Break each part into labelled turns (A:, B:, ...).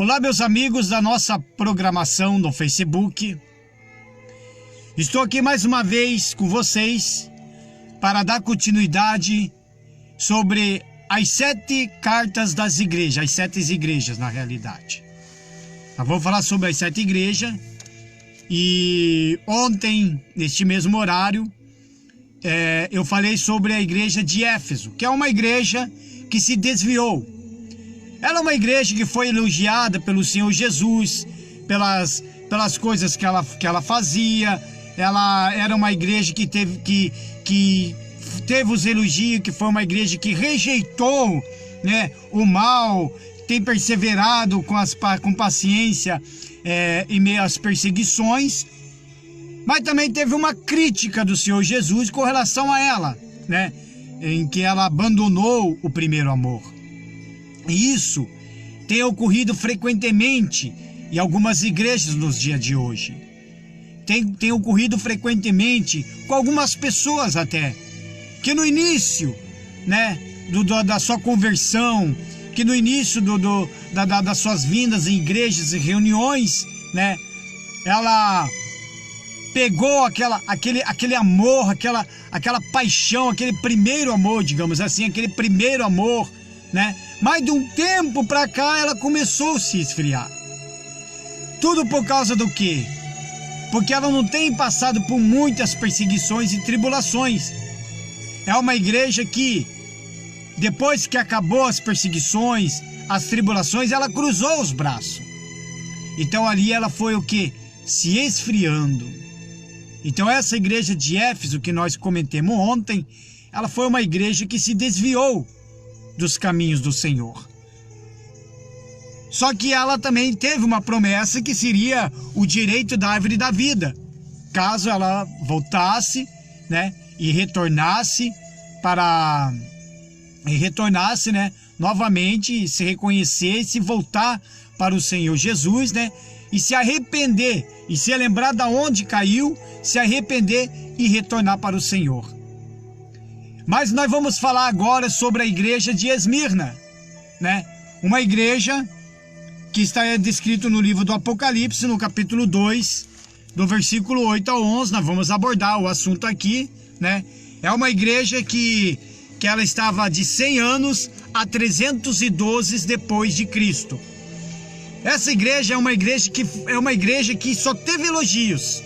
A: Olá, meus amigos da nossa programação no Facebook. Estou aqui mais uma vez com vocês para dar continuidade sobre as 7 cartas das igrejas, as 7 igrejas na realidade. Nós vamos falar sobre as 7 igrejas e ontem, neste mesmo horário, eu falei sobre a igreja de Éfeso, que é uma igreja que se desviou. Ela é uma igreja que foi elogiada pelo Senhor Jesus, pelas coisas que ela fazia. Ela era uma igreja que teve os elogios, que foi uma igreja que rejeitou, né, o mal, tem perseverado com paciência em meio às perseguições. Mas também teve uma crítica do Senhor Jesus com relação a ela, né, em que ela abandonou o primeiro amor. E isso tem ocorrido frequentemente em algumas igrejas nos dias de hoje. Tem ocorrido frequentemente com algumas pessoas até, que no início, né, da sua conversão, que no início das suas vindas em igrejas e reuniões, né, ela pegou aquele amor, aquela paixão, aquele primeiro amor, digamos assim, aquele primeiro amor, né? Mas de um tempo para cá ela começou a se esfriar. Tudo por causa do quê? Porque ela não tem passado por muitas perseguições e tribulações. É uma igreja que, depois que acabou as perseguições, as tribulações, ela cruzou os braços. Então ali ela foi o quê? Se esfriando. Então essa igreja de Éfeso que nós comentamos ontem, ela foi uma igreja que se desviou dos caminhos do Senhor. Só que ela também teve uma promessa que seria o direito da árvore da vida, caso ela voltasse, né, e retornasse, né, novamente, se reconhecesse, voltar para o Senhor Jesus, né, e se arrepender, e se lembrar da onde caiu, se arrepender e retornar para o Senhor. Mas nós vamos falar agora sobre a igreja de Esmirna, né? Uma igreja que está descrito no livro do Apocalipse, no capítulo 2, do versículo 8 ao 11, nós vamos abordar o assunto aqui, né? É uma igreja que ela estava de 100 anos a 312 depois de Cristo. Essa igreja é uma igreja que só teve elogios.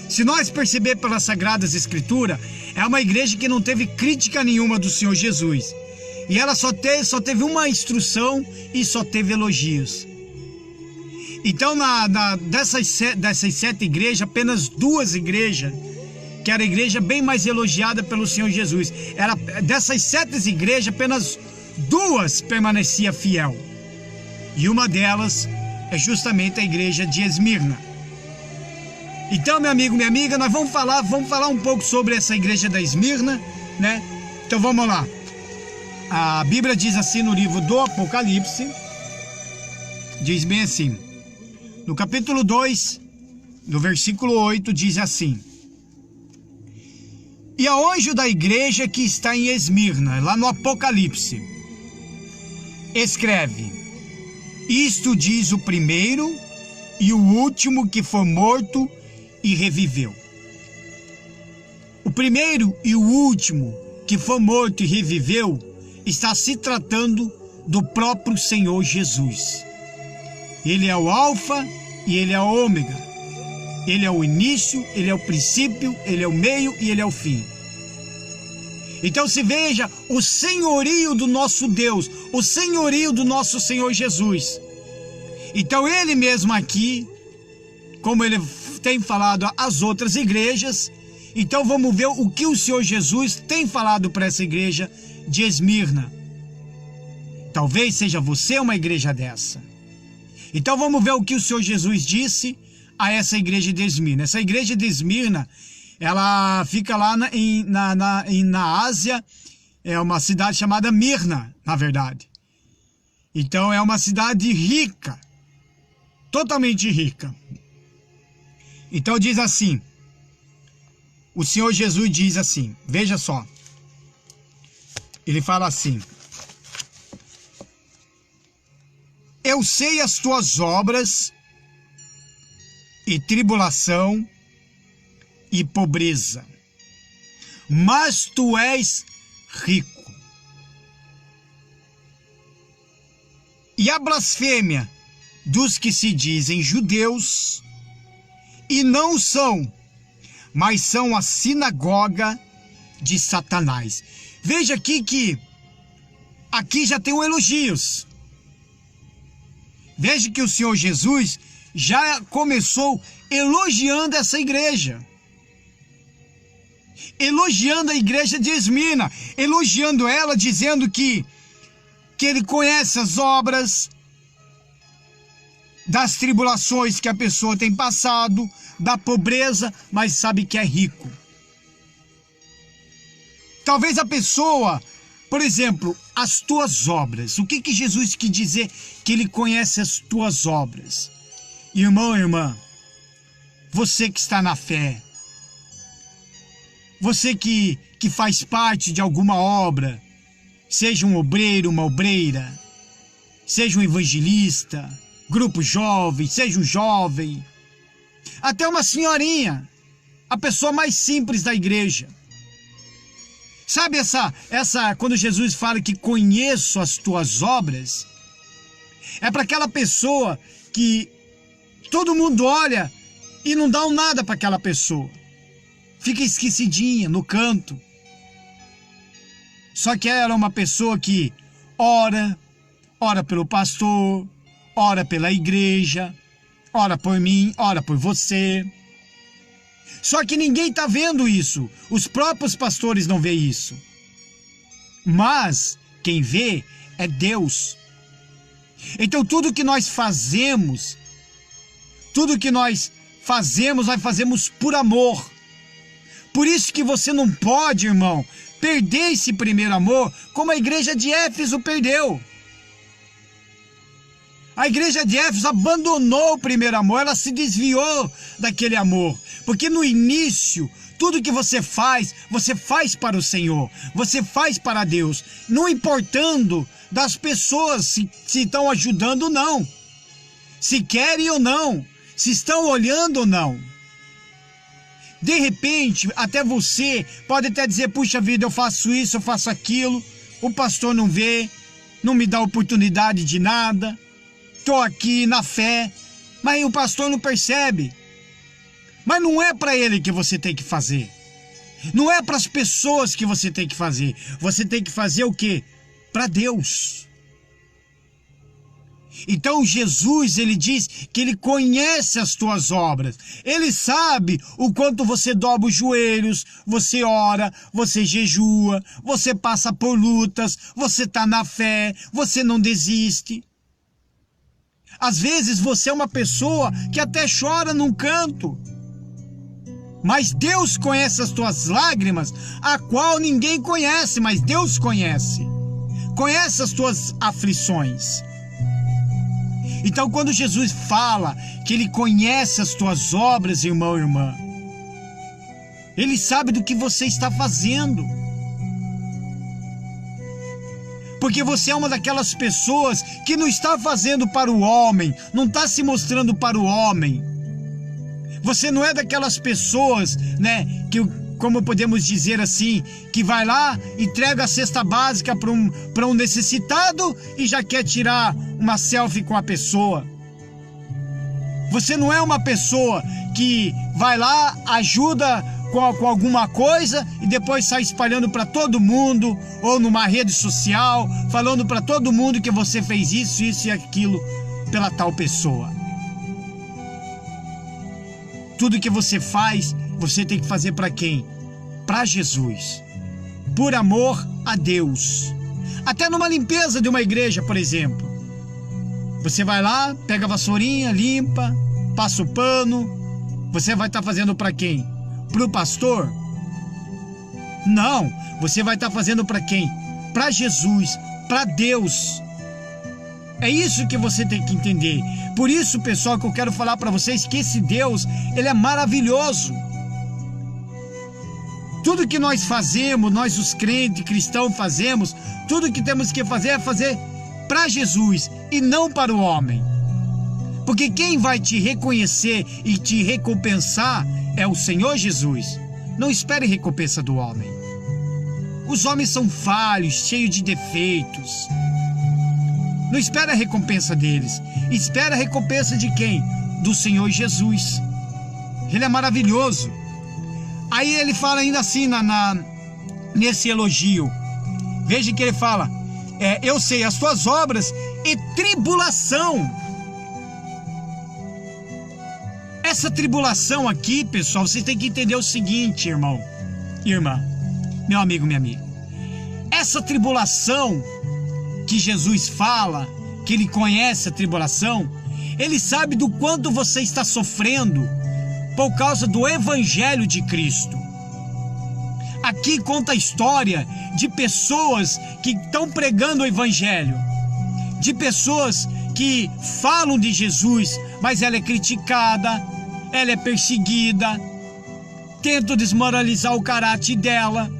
A: Se nós perceber pelas Sagradas Escrituras, é uma igreja que não teve crítica nenhuma do Senhor Jesus. E ela só teve uma instrução e só teve elogios. Então, dessas 7 igrejas, apenas 2 igrejas, que era a igreja bem mais elogiada pelo Senhor Jesus. Dessas 7 igrejas, apenas 2 permanecia fiel. E uma delas é justamente a igreja de Esmirna. Então, meu amigo, minha amiga, nós vamos falar um pouco sobre essa igreja da Esmirna, né? Então vamos lá. A Bíblia diz assim no livro do Apocalipse, diz bem assim, no capítulo 2, no versículo 8, diz assim: E ao anjo da igreja que está em Esmirna, lá no Apocalipse, escreve: Isto diz o primeiro e o último que foi morto e reviveu. O primeiro e o último que foi morto e reviveu está se tratando do próprio Senhor Jesus. Ele é o Alfa e ele é o Ômega. Ele é o início, ele é o princípio, ele é o meio e ele é o fim. Então se veja o senhorio do nosso Deus, o senhorio do nosso Senhor Jesus. Então ele mesmo aqui, como ele tem falado às outras igrejas, então vamos ver o que o Senhor Jesus tem falado para essa igreja de Esmirna. Talvez seja você uma igreja dessa. Então vamos ver o que o Senhor Jesus disse a essa igreja de Esmirna. Essa igreja de Esmirna, ela fica lá na Ásia, é uma cidade chamada Mirna, na verdade. Então é uma cidade rica, totalmente rica. Então diz assim, o Senhor Jesus diz assim, veja só, ele fala assim: eu sei as tuas obras, e tribulação, e pobreza, mas tu és rico. E a blasfêmia dos que se dizem judeus, e não são, mas são a sinagoga de Satanás. Veja aqui que aqui já tem um elogios. Veja que o Senhor Jesus já começou elogiando essa igreja. Elogiando a igreja de Esmirna, elogiando ela, dizendo que ele conhece as obras, das tribulações que a pessoa tem passado, da pobreza, mas sabe que é rico. Talvez a pessoa, por exemplo, as tuas obras. O que Jesus quis dizer que ele conhece as tuas obras? Irmão, irmã, você que está na fé, você que faz parte de alguma obra, seja um obreiro, uma obreira, seja um evangelista, grupo jovem, seja um jovem, até uma senhorinha, a pessoa mais simples da igreja. Sabe quando Jesus fala que conheço as tuas obras, é para aquela pessoa que todo mundo olha e não dá um nada para aquela pessoa. Fica esquecidinha no canto. Só que ela é uma pessoa que ora pelo pastor, ora pela igreja, ora por mim, ora por você. Só que ninguém está vendo isso. Os próprios pastores não veem isso. Mas quem vê é Deus. Então tudo que nós fazemos, nós fazemos por amor. Por isso que você não pode, irmão, perder esse primeiro amor como a igreja de Éfeso perdeu. A igreja de Éfeso abandonou o primeiro amor, ela se desviou daquele amor. Porque no início, tudo que você faz para o Senhor, você faz para Deus, não importando das pessoas se estão ajudando ou não, se querem ou não, se estão olhando ou não. De repente, até você pode até dizer, puxa vida, eu faço isso, eu faço aquilo, o pastor não vê, não me dá oportunidade de nada, estou aqui na fé, mas o pastor não percebe. Mas não é para ele que você tem que fazer. Não é para as pessoas que você tem que fazer. Você tem que fazer o quê? Para Deus. Então Jesus, ele diz que ele conhece as tuas obras. Ele sabe o quanto você dobra os joelhos, você ora, você jejua, você passa por lutas, você está na fé, você não desiste. Às vezes você é uma pessoa que até chora num canto. Mas Deus conhece as tuas lágrimas, a qual ninguém conhece, mas Deus conhece. Conhece as tuas aflições. Então, quando Jesus fala que ele conhece as tuas obras, irmão e irmã, ele sabe do que você está fazendo. Porque você é uma daquelas pessoas que não está fazendo para o homem, não está se mostrando para o homem. Você não é daquelas pessoas, né, que, como podemos dizer assim, que vai lá, entrega a cesta básica para um necessitado e já quer tirar uma selfie com a pessoa. Você não é uma pessoa que vai lá, ajuda com alguma coisa e depois sai espalhando para todo mundo, ou numa rede social, falando para todo mundo que você fez isso e aquilo pela tal pessoa. Tudo que você faz, você tem que fazer para quem? Para Jesus. Por amor a Deus. Até numa limpeza de uma igreja, por exemplo. Você vai lá, pega a vassourinha, limpa, passa o pano. Você vai estar fazendo para quem? Para o pastor? Não, você vai estar fazendo para quem? Para Jesus, para Deus. É isso que você tem que entender. Por isso, pessoal, que eu quero falar para vocês que esse Deus, ele é maravilhoso. Tudo que nós fazemos, nós os crentes, cristãos fazemos, tudo que temos que fazer é fazer para Jesus e não para o homem. Porque quem vai te reconhecer e te recompensar é o Senhor Jesus. Não espere recompensa do homem. Os homens são falhos, cheios de defeitos. Não espere a recompensa deles. Espera a recompensa de quem? Do Senhor Jesus. Ele é maravilhoso. Aí ele fala ainda assim nesse elogio. Veja que ele fala: eu sei as tuas obras e tribulação. Essa tribulação aqui, pessoal, você tem que entender o seguinte, irmão, irmã, meu amigo, minha amiga. Essa tribulação que Jesus fala, que ele conhece a tribulação, ele sabe do quanto você está sofrendo por causa do Evangelho de Cristo. Aqui conta a história de pessoas que estão pregando o Evangelho, de pessoas que falam de Jesus, mas ela é criticada, ela é perseguida, tentam desmoralizar o caráter dela.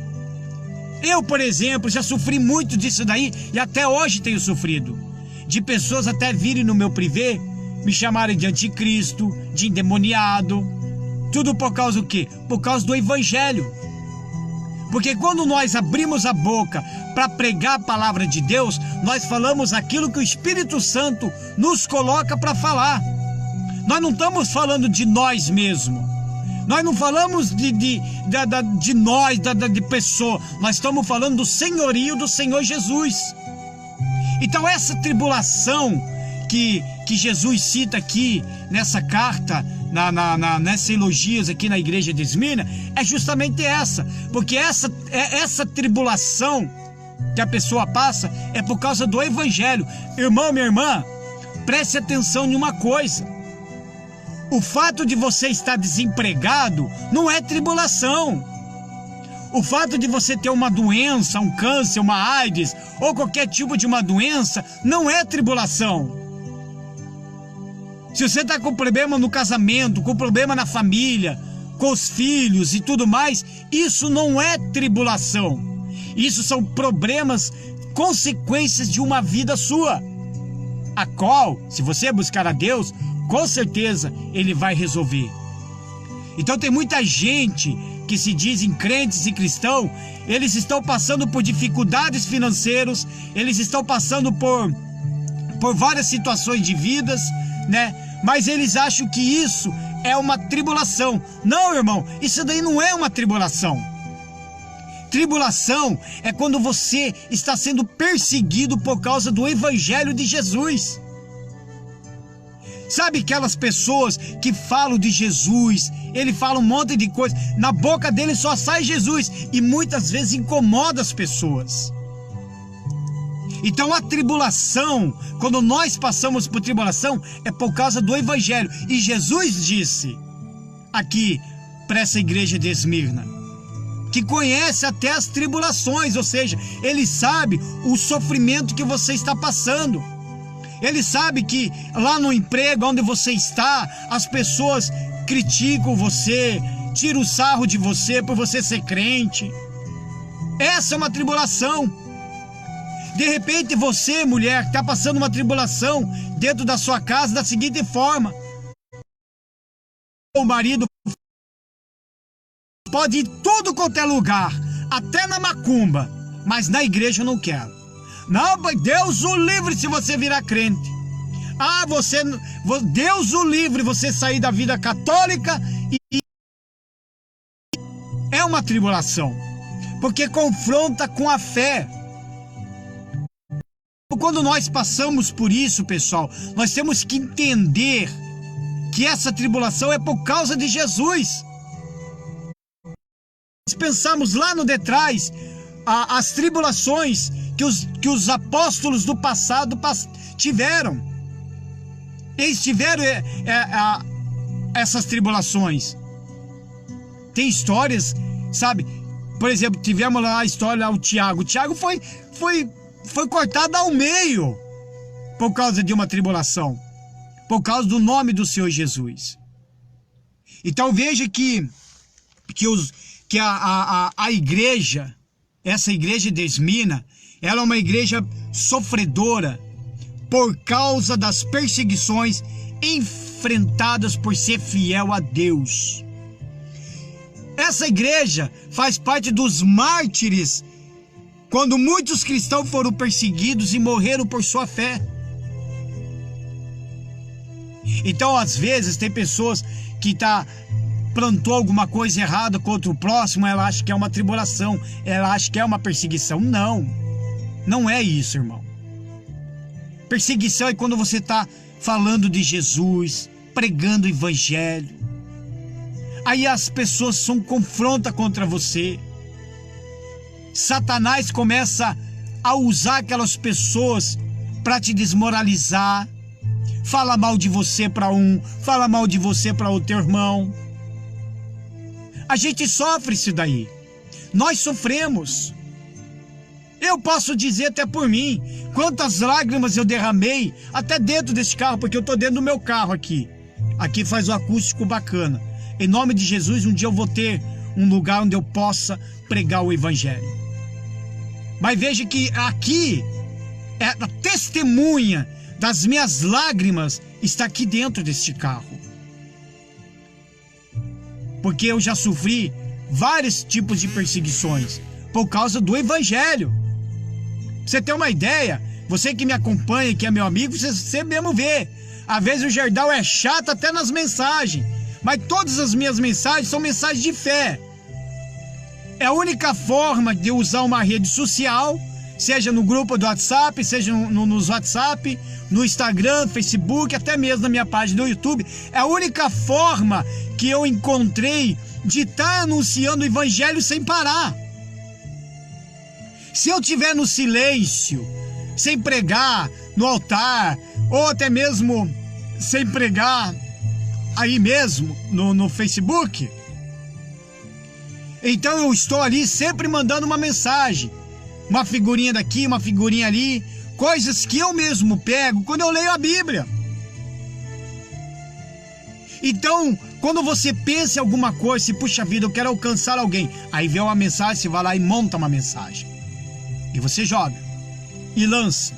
A: Eu, por exemplo, já sofri muito disso daí e até hoje tenho sofrido. De pessoas até virem no meu privê, me chamarem de anticristo, de endemoniado. Tudo por causa do quê? Por causa do Evangelho. Porque quando nós abrimos a boca para pregar a palavra de Deus, nós falamos aquilo que o Espírito Santo nos coloca para falar. Nós não estamos falando de nós mesmos. Nós não falamos de nós, de pessoa. Nós estamos falando do senhorio do Senhor Jesus. Então essa tribulação que Jesus cita aqui nessa carta, nessa elogios aqui na igreja de Esmirna, é justamente essa. Porque essa tribulação que a pessoa passa é por causa do Evangelho. Irmão, minha irmã, preste atenção em uma coisa. O fato de você estar desempregado não é tribulação. O fato de você ter uma doença, um câncer, uma AIDS ou qualquer tipo de uma doença não é tribulação. Se você está com problema no casamento, com problema na família, com os filhos e tudo mais, isso não é tribulação. Isso são problemas, consequências de uma vida sua, a qual, se você buscar a Deus, com certeza Ele vai resolver. Então tem muita gente que se dizem crentes e cristãos, eles estão passando por dificuldades financeiras, eles estão passando por várias situações de vidas, né? Mas eles acham que isso é uma tribulação. Não, irmão, isso daí não é uma tribulação. Tribulação é quando você está sendo perseguido por causa do Evangelho de Jesus. Sabe aquelas pessoas que falam de Jesus, ele fala um monte de coisa, na boca dele só sai Jesus e muitas vezes incomoda as pessoas. Então a tribulação, quando nós passamos por tribulação, é por causa do Evangelho. E Jesus disse aqui para essa igreja de Esmirna, que conhece até as tribulações, ou seja, ele sabe o sofrimento que você está passando. Ele sabe que lá no emprego onde você está, as pessoas criticam você, tiram o sarro de você por você ser crente. Essa é uma tribulação. De repente você, mulher, está passando uma tribulação dentro da sua casa da seguinte forma: o marido pode ir em tudo quanto é lugar, até na macumba, mas na igreja eu não quero. Não, Deus o livre se você virar crente. Deus o livre você sair da vida católica e é uma tribulação, porque confronta com a fé. Quando nós passamos por isso, pessoal, nós temos que entender que essa tribulação é por causa de Jesus. Se pensarmos lá no detrás, as tribulações que os apóstolos do passado tiveram. Eles tiveram essas tribulações. Tem histórias, sabe? Por exemplo, tivemos lá a história do Tiago. O Tiago foi cortado ao meio por causa de uma tribulação, por causa do nome do Senhor Jesus. Então veja que a igreja, essa igreja de Esmirna, ela é uma igreja sofredora, por causa das perseguições enfrentadas por ser fiel a Deus. Essa igreja faz parte dos mártires, quando muitos cristãos foram perseguidos e morreram por sua fé. Então, às vezes, tem pessoas que plantou alguma coisa errada contra o próximo, ela acha que é uma tribulação, ela acha que é uma perseguição. Não, não é isso, irmão. Perseguição é quando você está falando de Jesus, pregando o evangelho. Aí as pessoas confrontam contra você. Satanás começa a usar aquelas pessoas para te desmoralizar. Fala mal de você para um, fala mal de você para o teu irmão. A gente sofre isso daí. Nós sofremos. Eu posso dizer até por mim, quantas lágrimas eu derramei até dentro desse carro, porque eu estou dentro do meu carro aqui. Aqui faz um acústico bacana. Em nome de Jesus, um dia eu vou ter um lugar onde eu possa pregar o evangelho. Mas veja que aqui, a testemunha das minhas lágrimas está aqui dentro deste carro. Porque eu já sofri vários tipos de perseguições por causa do evangelho. Pra você ter uma ideia, você que me acompanha, que é meu amigo, você mesmo vê. Às vezes o Gerdau é chato até nas mensagens, mas todas as minhas mensagens são mensagens de fé. É a única forma de eu usar uma rede social, seja no grupo do WhatsApp, seja nos WhatsApp, no Instagram, Facebook, até mesmo na minha página do YouTube. É a única forma que eu encontrei de estar anunciando o evangelho sem parar. Se eu estiver no silêncio, sem pregar no altar, ou até mesmo sem pregar aí mesmo no Facebook, então eu estou ali sempre mandando uma mensagem, uma figurinha daqui, uma figurinha ali, coisas que eu mesmo pego quando eu leio a Bíblia. Então, quando você pensa em alguma coisa, se puxa vida, eu quero alcançar alguém, aí vem uma mensagem, você vai lá e monta uma mensagem, e você joga, e lança.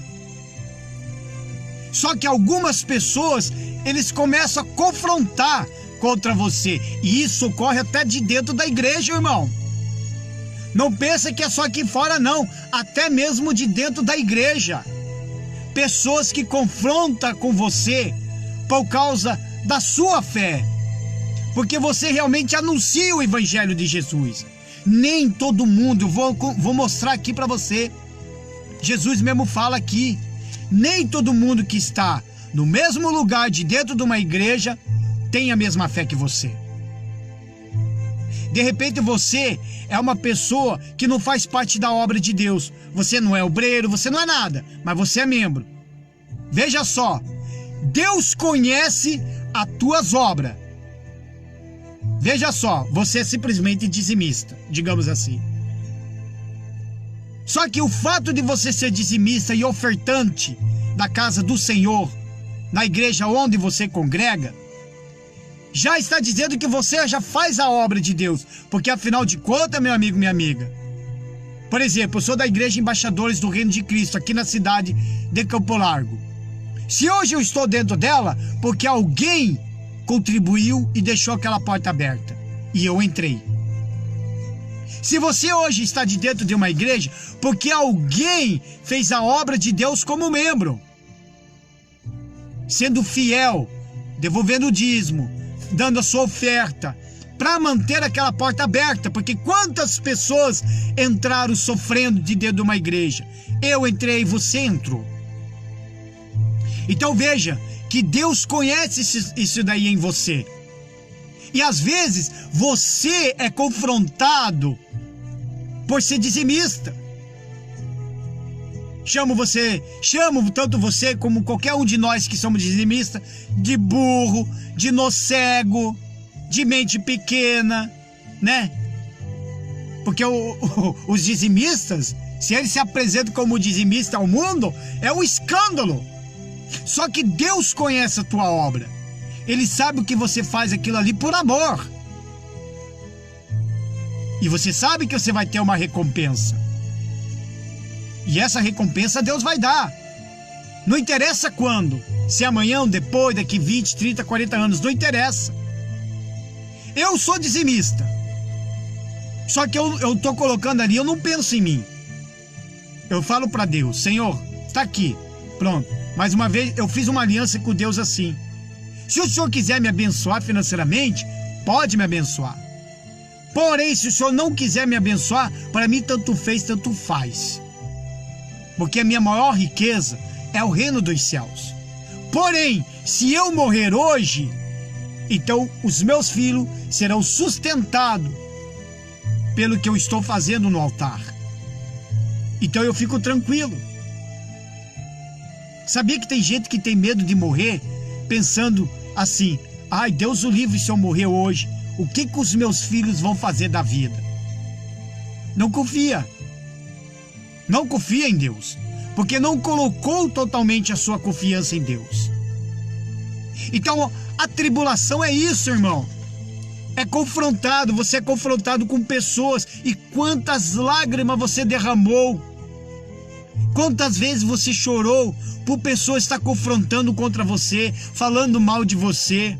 A: Só que algumas pessoas, eles começam a confrontar contra você, e isso ocorre até de dentro da igreja, irmão. Não pensa que é só aqui fora, não, até mesmo de dentro da igreja. Pessoas que confrontam com você por causa da sua fé, porque você realmente anuncia o evangelho de Jesus. Nem todo mundo, vou mostrar aqui para você, Jesus mesmo fala aqui, nem todo mundo que está no mesmo lugar de dentro de uma igreja tem a mesma fé que você. De repente você é uma pessoa que não faz parte da obra de Deus. Você não é obreiro, você não é nada, mas você é membro. Veja só, Deus conhece as tuas obras. Veja só, você é simplesmente dizimista, digamos assim. Só que o fato de você ser dizimista e ofertante da casa do Senhor, na igreja onde você congrega, já está dizendo que você já faz a obra de Deus, porque afinal de contas, meu amigo, minha amiga, por exemplo, eu sou da Igreja Embaixadores do Reino de Cristo, aqui na cidade de Campo Largo. Se hoje eu estou dentro dela, porque alguém contribuiu e deixou aquela porta aberta, e eu entrei. Se você hoje está de dentro de uma igreja, porque alguém fez a obra de Deus como membro, sendo fiel, devolvendo o dízimo, dando a sua oferta, para manter aquela porta aberta, porque quantas pessoas entraram sofrendo de dentro de uma igreja? Eu entrei, você entrou. Então veja que Deus conhece isso daí em você. E às vezes você é confrontado por ser dizimista. Chamo tanto você como qualquer um de nós que somos dizimistas, de burro, de nocego, de mente pequena, né? Porque os dizimistas, se eles se apresentam como dizimista ao mundo, é um escândalo. Só que Deus conhece a tua obra. Ele sabe o que você faz aquilo ali por amor. E você sabe que você vai ter uma recompensa. E essa recompensa Deus vai dar. Não interessa quando, se amanhã ou depois, daqui 20, 30, 40 anos, não interessa. Eu sou dizimista. Só que eu tô colocando ali, eu não penso em mim. Eu falo para Deus, Senhor, está aqui, pronto. Mais uma vez, eu fiz uma aliança com Deus assim. Se o Senhor quiser me abençoar financeiramente, pode me abençoar. Porém, se o Senhor não quiser me abençoar, para mim tanto fez, tanto faz. Porque a minha maior riqueza é o reino dos céus. Porém, se eu morrer hoje, então os meus filhos serão sustentados pelo que eu estou fazendo no altar. Então eu fico tranquilo. Sabia que tem gente que tem medo de morrer, pensando assim, ai, Deus o livre se eu morrer hoje, o que os meus filhos vão fazer da vida? Não confia. Não confia em Deus, porque não colocou totalmente a sua confiança em Deus. Então, a tribulação é isso, irmão. É confrontado, você é confrontado com pessoas. E quantas lágrimas você derramou? Quantas vezes você chorou por pessoas estar confrontando contra você, falando mal de você?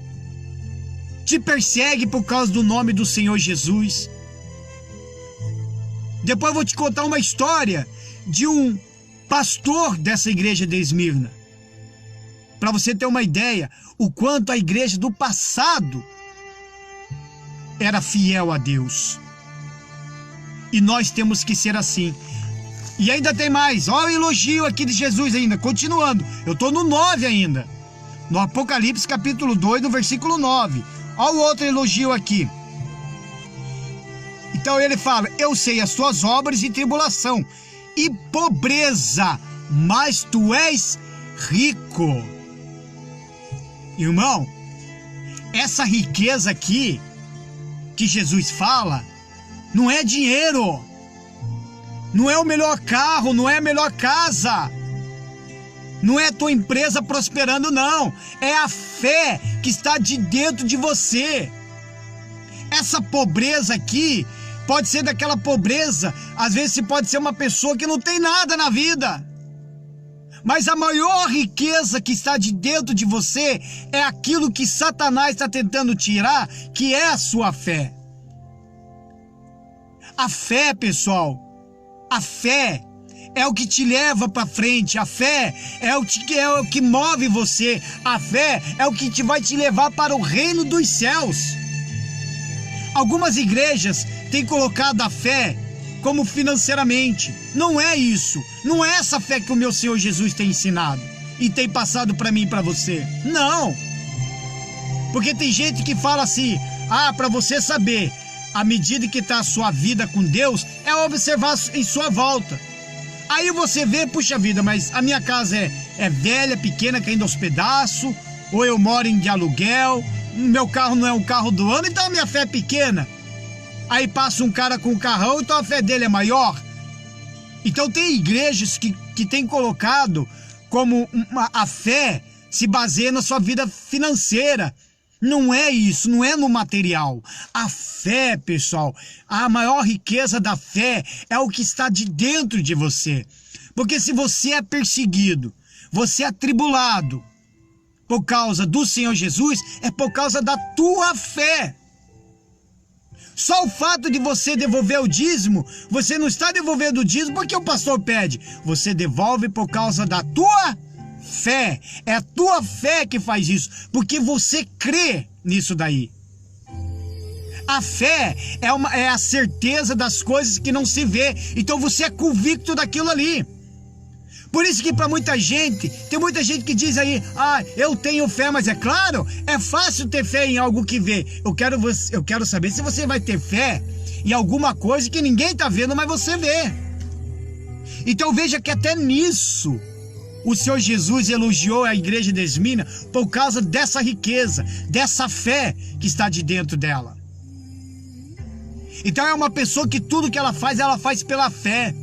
A: Te persegue por causa do nome do Senhor Jesus. Depois eu vou te contar uma história de um pastor dessa igreja de Esmirna. Para você ter uma ideia, o quanto a igreja do passado era fiel a Deus. E nós temos que ser assim. E ainda tem mais, olha o elogio aqui de Jesus ainda, continuando. Eu estou no 9 ainda. No Apocalipse capítulo 2, no versículo 9. Olha o outro elogio aqui. Então ele fala, eu sei as tuas obras e tribulação e pobreza, mas tu és rico. Irmão, essa riqueza aqui que Jesus fala, não é dinheiro, não é o melhor carro, não é a melhor casa, não é a tua empresa prosperando, não. É a fé que está de dentro de você. Essa pobreza aqui pode ser daquela pobreza, às vezes você pode ser uma pessoa que não tem nada na vida. Mas a maior riqueza que está de dentro de você é aquilo que Satanás está tentando tirar, que é a sua fé. A fé, pessoal, a fé é o que te leva para frente, a fé é o que move você, a fé é o que vai te levar para o reino dos céus. Algumas igrejas têm colocado a fé como financeiramente. Não é isso. Não é essa fé que o meu Senhor Jesus tem ensinado e tem passado para mim e para você. Não. Porque tem gente que fala assim, para você saber a medida que está a sua vida com Deus, é observar em sua volta. Aí você vê, puxa vida, mas a minha casa é velha, pequena, caindo aos pedaços, ou eu moro de aluguel, meu carro não é um carro do ano, então a minha fé é pequena. Aí passa um cara com um carrão, então a fé dele é maior. Então tem igrejas que têm colocado como a fé se baseia na sua vida financeira. Não é isso, não é no material. A fé, pessoal, a maior riqueza da fé é o que está de dentro de você. Porque se você é perseguido, você é atribulado por causa do Senhor Jesus, é por causa da tua fé. Só o fato de você devolver o dízimo, você não está devolvendo o dízimo porque o pastor pede. Você devolve por causa da tua fé. É a tua fé que faz isso, porque você crê nisso daí. A fé é a certeza das coisas que não se vê. Então você é convicto daquilo ali. Por isso que para muita gente, tem muita gente que diz aí, eu tenho fé, mas é claro, é fácil ter fé em algo que vê. Eu quero saber se você vai ter fé em alguma coisa que ninguém está vendo, mas você vê. Então veja que até nisso, o Senhor Jesus elogiou a igreja de Esmirna por causa dessa riqueza, dessa fé que está de dentro dela. Então é uma pessoa que tudo que ela faz pela fé.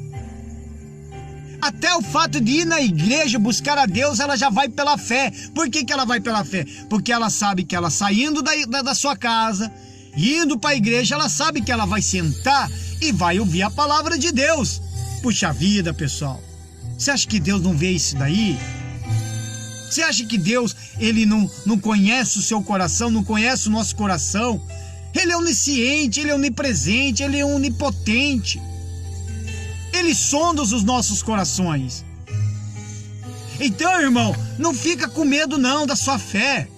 A: Até o fato de ir na igreja buscar a Deus, ela já vai pela fé. Por que ela vai pela fé? Porque ela sabe que ela saindo da sua casa, indo para a igreja, ela sabe que ela vai sentar e vai ouvir a palavra de Deus. Puxa vida, pessoal. Você acha que Deus não vê isso daí? Você acha que Deus, ele não conhece o seu coração, não conhece o nosso coração? Ele é onisciente, ele é onipresente, ele é onipotente. Ele sonda os nossos corações. Então, irmão, não fica com medo não da sua fé.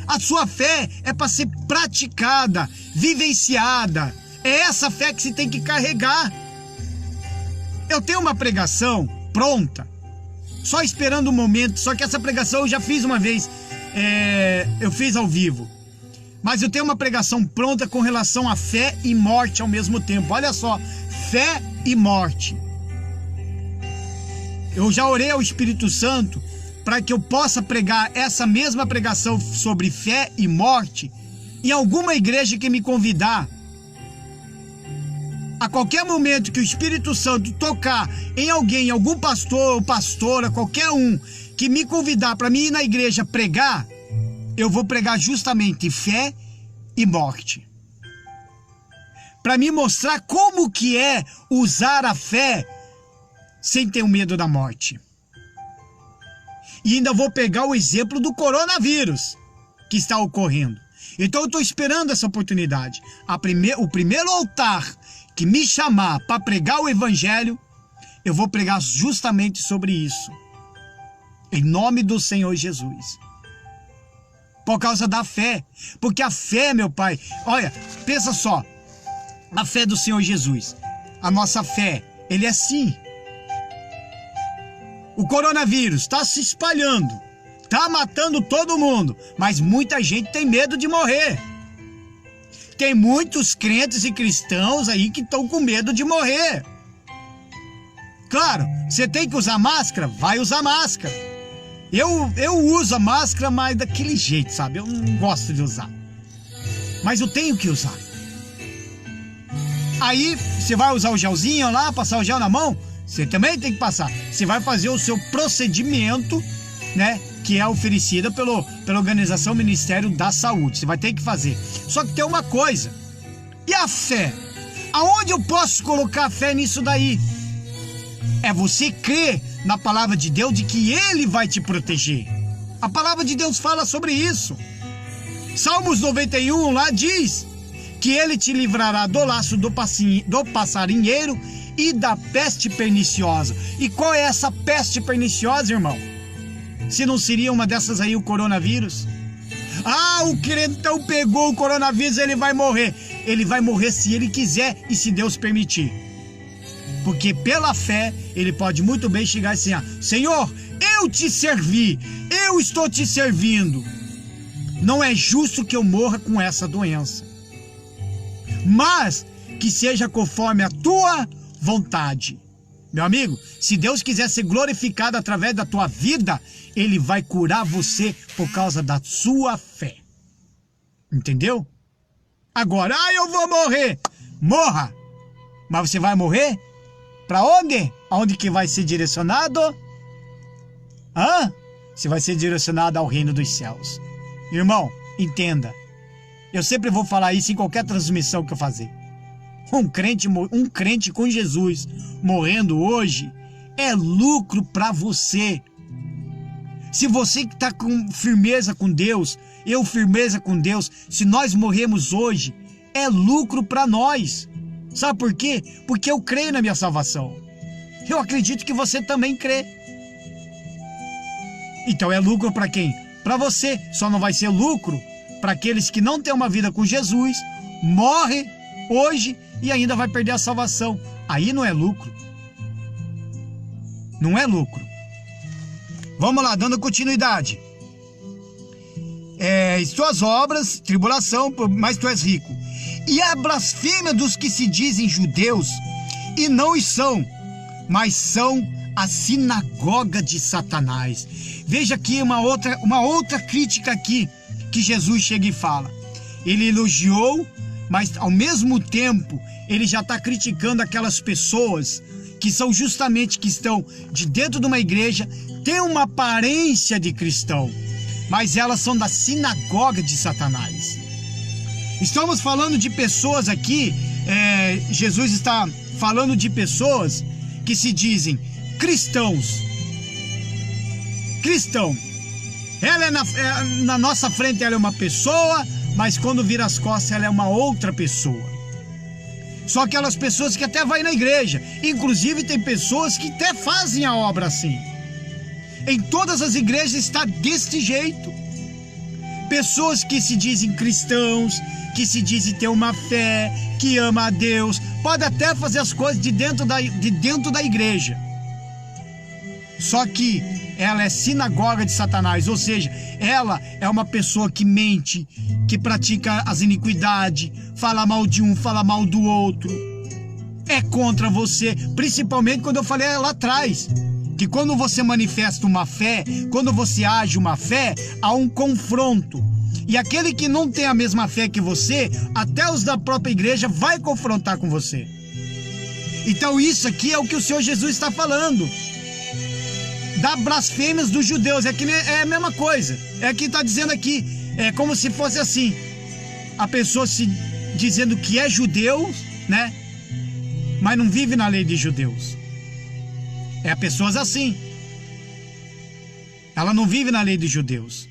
A: A sua fé é para ser praticada, vivenciada. É essa fé que você tem que carregar. Eu tenho uma pregação pronta, só esperando o momento. Só que essa pregação eu já fiz uma vez, eu fiz ao vivo. Mas eu tenho uma pregação pronta com relação a fé e morte ao mesmo tempo. Olha só, fé e morte. Eu já orei ao Espírito Santo para que eu possa pregar essa mesma pregação sobre fé e morte em alguma igreja que me convidar. A qualquer momento que o Espírito Santo tocar em alguém, algum pastor ou pastora, qualquer um, que me convidar para mim ir na igreja pregar, eu vou pregar justamente fé e morte. Para me mostrar como que é usar a fé sem ter o medo da morte. E ainda vou pegar o exemplo do coronavírus que está ocorrendo. Então eu estou esperando essa oportunidade. O primeiro altar que me chamar para pregar o evangelho, eu vou pregar justamente sobre isso. Em nome do Senhor Jesus. Por causa da fé. Porque a fé, meu Pai, olha, pensa só. A fé do Senhor Jesus. A nossa fé, ele é assim. O coronavírus está se espalhando, está matando todo mundo, mas muita gente tem medo de morrer. Tem muitos crentes e cristãos aí que estão com medo de morrer. Claro, você tem que usar máscara, vai usar máscara. Eu uso a máscara, mas daquele jeito, sabe? Eu não gosto de usar. Mas eu tenho que usar. Aí, você vai usar o gelzinho lá, passar o gel na mão? Você também tem que passar. Você vai fazer o seu procedimento, né? Que é oferecida pela Organização Ministério da Saúde. Você vai ter que fazer. Só que tem uma coisa. E a fé? Aonde eu posso colocar a fé nisso daí? É você crer na palavra de Deus de que Ele vai te proteger. A palavra de Deus fala sobre isso. Salmos 91 lá diz que Ele te livrará do laço do passarinheiro e da peste perniciosa. E qual é essa peste perniciosa, irmão? Se não seria uma dessas aí o coronavírus? Ah, o crentão pegou o coronavírus, ele vai morrer. Ele vai morrer se ele quiser e se Deus permitir. Porque pela fé, ele pode muito bem chegar assim, Senhor, eu te servi, eu estou te servindo. Não é justo que eu morra com essa doença. Mas que seja conforme a tua vontade. Meu amigo, se Deus quiser ser glorificado através da tua vida, Ele vai curar você por causa da sua fé. Entendeu? Agora, eu vou morrer. Morra. Mas você vai morrer? Para onde? Aonde que vai ser direcionado? Você vai ser direcionado ao reino dos céus. Irmão, entenda. Eu sempre vou falar isso em qualquer transmissão que eu fazer. Um crente com Jesus morrendo hoje é lucro para você. Se você que está com firmeza com Deus, eu firmeza com Deus, se nós morremos hoje, é lucro para nós. Sabe por quê? Porque eu creio na minha salvação. Eu acredito que você também crê. Então é lucro para quem? Para você. Só não vai ser lucro para aqueles que não têm uma vida com Jesus, morre hoje e ainda vai perder a salvação. Aí não é lucro. Não é lucro. Vamos lá, dando continuidade. Tuas obras, tribulação, mas tu és rico. E a blasfêmia dos que se dizem judeus e não o são, mas são a sinagoga de Satanás. Veja aqui uma outra crítica aqui que Jesus chega e fala. Ele elogiou, mas ao mesmo tempo ele já está criticando aquelas pessoas que são justamente que estão de dentro de uma igreja, têm uma aparência de cristão, mas elas são da sinagoga de Satanás. Estamos falando de pessoas aqui, Jesus está falando de pessoas que se dizem cristãos, cristão. Ela na nossa frente ela é uma pessoa, mas quando vira as costas ela é uma outra pessoa. São aquelas pessoas que até vai na igreja. Inclusive tem pessoas que até fazem a obra assim. Em todas as igrejas está deste jeito. Pessoas que se dizem cristãos, que se dizem ter uma fé, que ama a Deus, pode até fazer as coisas de dentro da igreja. Só que ela é sinagoga de Satanás, ou seja, ela é uma pessoa que mente, que pratica as iniquidades, fala mal de um, fala mal do outro, é contra você, principalmente quando eu falei lá atrás, que quando você manifesta uma fé, quando você age uma fé, há um confronto. E aquele que não tem a mesma fé que você, até os da própria igreja, vai confrontar com você. Então isso aqui é o que o Senhor Jesus está falando. Da blasfêmias dos judeus, é a mesma coisa. É o que está dizendo aqui. É como se fosse assim, a pessoa se dizendo que é judeu, né? Mas não vive na lei de judeus. É pessoas assim. Ela não vive na lei de judeus.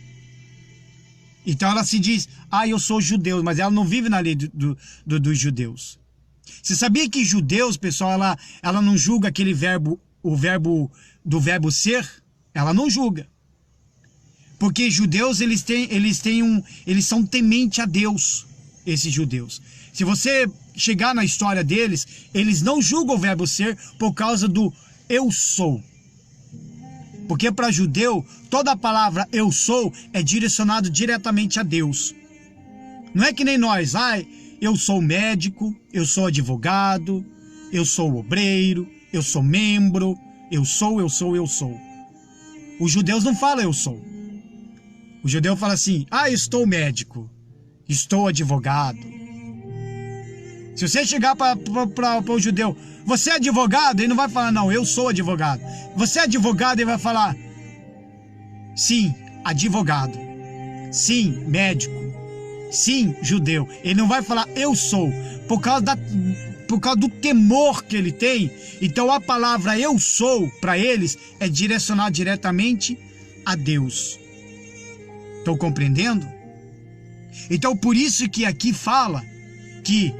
A: Então ela se diz, eu sou judeu, mas ela não vive na lei dos judeus. Você sabia que judeus, pessoal, ela não julga aquele verbo, o verbo do verbo ser? Ela não julga. Porque judeus, eles são temente a Deus, esses judeus. Se você chegar na história deles, eles não julgam o verbo ser por causa do eu sou. Porque para judeu, toda a palavra eu sou é direcionado diretamente a Deus. Não é que nem nós, eu sou médico, eu sou advogado, eu sou obreiro, eu sou membro, eu sou. Os judeus não falam eu sou. O judeu fala assim, estou médico, estou advogado. Se você chegar para o judeu, você é advogado? Ele não vai falar, não, eu sou advogado. Você é advogado? Ele vai falar, sim, advogado. Sim, médico. Sim, judeu. Ele não vai falar, eu sou. Por causa do temor que ele tem. Então a palavra eu sou, para eles, é direcionada diretamente a Deus. Estão compreendendo? Então por isso que aqui fala que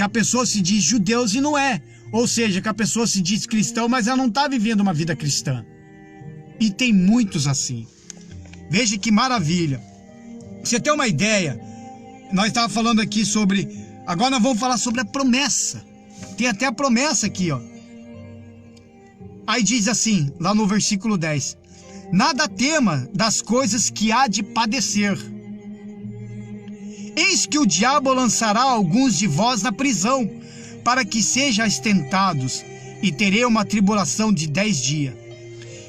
A: a pessoa se diz judeus e não é. Ou seja, que a pessoa se diz cristão, mas ela não está vivendo uma vida cristã. E tem muitos assim. Veja que maravilha. Pra você ter uma ideia, nós estávamos falando aqui sobre... Agora nós vamos falar sobre a promessa. Tem até a promessa aqui, ó. Aí diz assim, lá no versículo 10. Nada tema das coisas que há de padecer. Eis que o diabo lançará alguns de vós na prisão, para que sejais tentados, e terei uma tribulação de 10 dias.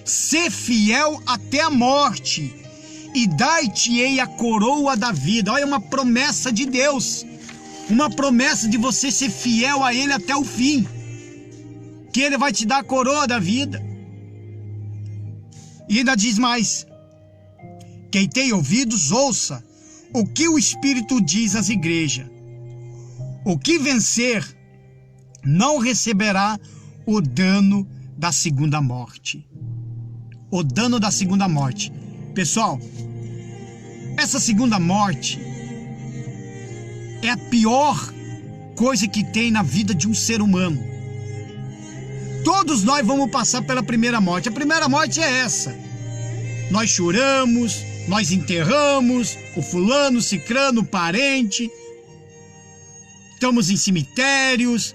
A: Sê fiel até a morte, e dar-te-ei a coroa da vida. Olha, uma promessa de Deus. Uma promessa de você ser fiel a Ele até o fim. Que Ele vai te dar a coroa da vida. E ainda diz mais. Quem tem ouvidos, ouça o que o Espírito diz às igrejas. O que vencer não receberá o dano da segunda morte. O dano da segunda morte. Pessoal, essa segunda morte é a pior coisa que tem na vida de um ser humano. Todos nós vamos passar pela primeira morte. A primeira morte é essa. Nós choramos, nós enterramos o fulano, o cicrano, o parente. Estamos em cemitérios,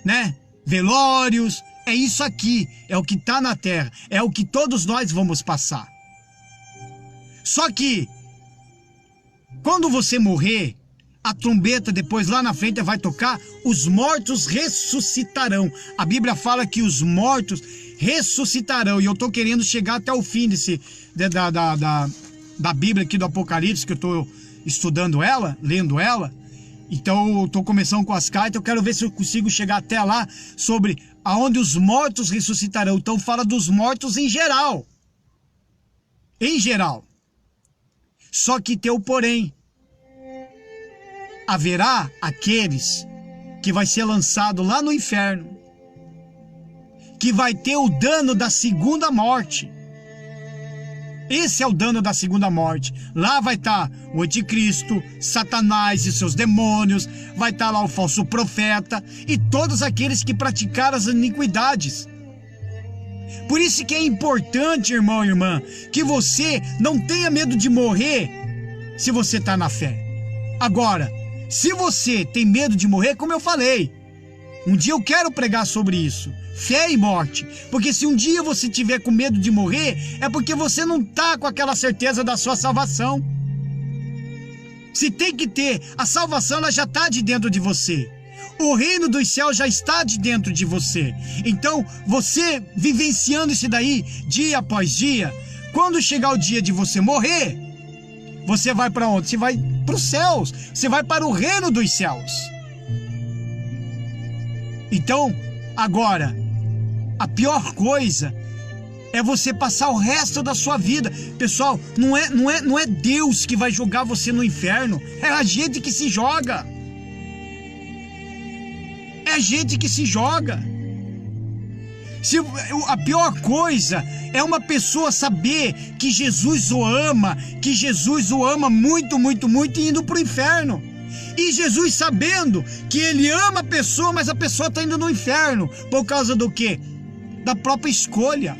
A: né? Velórios. É isso aqui, é o que está na terra. É o que todos nós vamos passar. Só que, quando você morrer, a trombeta depois lá na frente vai tocar, os mortos ressuscitarão. A Bíblia fala que os mortos ressuscitarão. E eu estou querendo chegar até o fim da Bíblia aqui do Apocalipse, que eu estou estudando ela, lendo ela. Então eu estou começando com as cartas, eu quero ver se eu consigo chegar até lá sobre aonde os mortos ressuscitarão. Então fala dos mortos em geral. Em geral. Só que tem o porém. Haverá aqueles que vai ser lançado lá no inferno, que vai ter o dano da segunda morte. Esse é o dano da segunda morte. Lá vai estar o anticristo, Satanás e seus demônios, vai estar lá o falso profeta e todos aqueles que praticaram as iniquidades. Por isso que é importante, irmão e irmã, que você não tenha medo de morrer se você está na fé. Agora, se você tem medo de morrer, como eu falei, um dia eu quero pregar sobre isso, fé e morte, porque se um dia você tiver com medo de morrer, é porque você não está com aquela certeza da sua salvação. Se tem que ter, a salvação ela já está de dentro de você. O reino dos céus já está de dentro de você. Então, você vivenciando isso daí, dia após dia, quando chegar o dia de você morrer, você vai para onde? Você vai para os céus, você vai para o reino dos céus. Então, agora, a pior coisa é você passar o resto da sua vida. Pessoal, não é Deus que vai jogar você no inferno, é a gente que se joga. É a gente que se joga. A pior coisa é uma pessoa saber que Jesus o ama, muito, muito, muito e indo para o inferno. E Jesus sabendo que ele ama a pessoa, mas a pessoa está indo no inferno. Por causa do quê? Da própria escolha.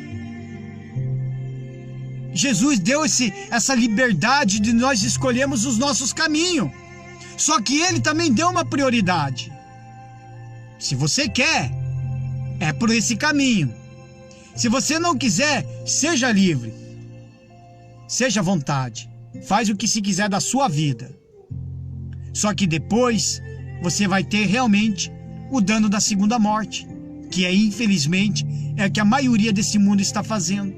A: Jesus deu essa liberdade de nós escolhermos os nossos caminhos. Só que ele também deu uma prioridade. Se você quer, é por esse caminho. Se você não quiser, seja livre. Seja à vontade. Faz o que se quiser da sua vida. Só que depois você vai ter realmente o dano da segunda morte, que é, infelizmente, é o que a maioria desse mundo está fazendo.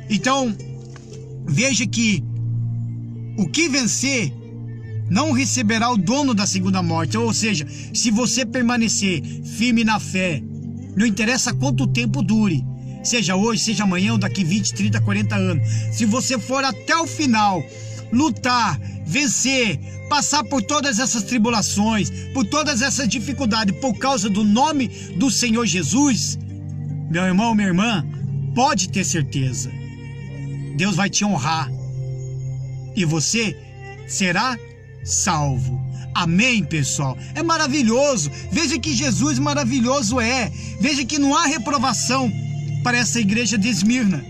A: Então, veja que o que vencer não receberá o dono da segunda morte. Ou seja, se você permanecer firme na fé, não interessa quanto tempo dure, seja hoje, seja amanhã ou daqui 20, 30, 40 anos, se você for até o final, lutar, vencer, passar por todas essas tribulações, por todas essas dificuldades, por causa do nome do Senhor Jesus, meu irmão, minha irmã, pode ter certeza, Deus vai te honrar e você será salvo. Amém, pessoal? É maravilhoso. Veja que Jesus maravilhoso é. Veja que não há reprovação para essa igreja de Esmirna.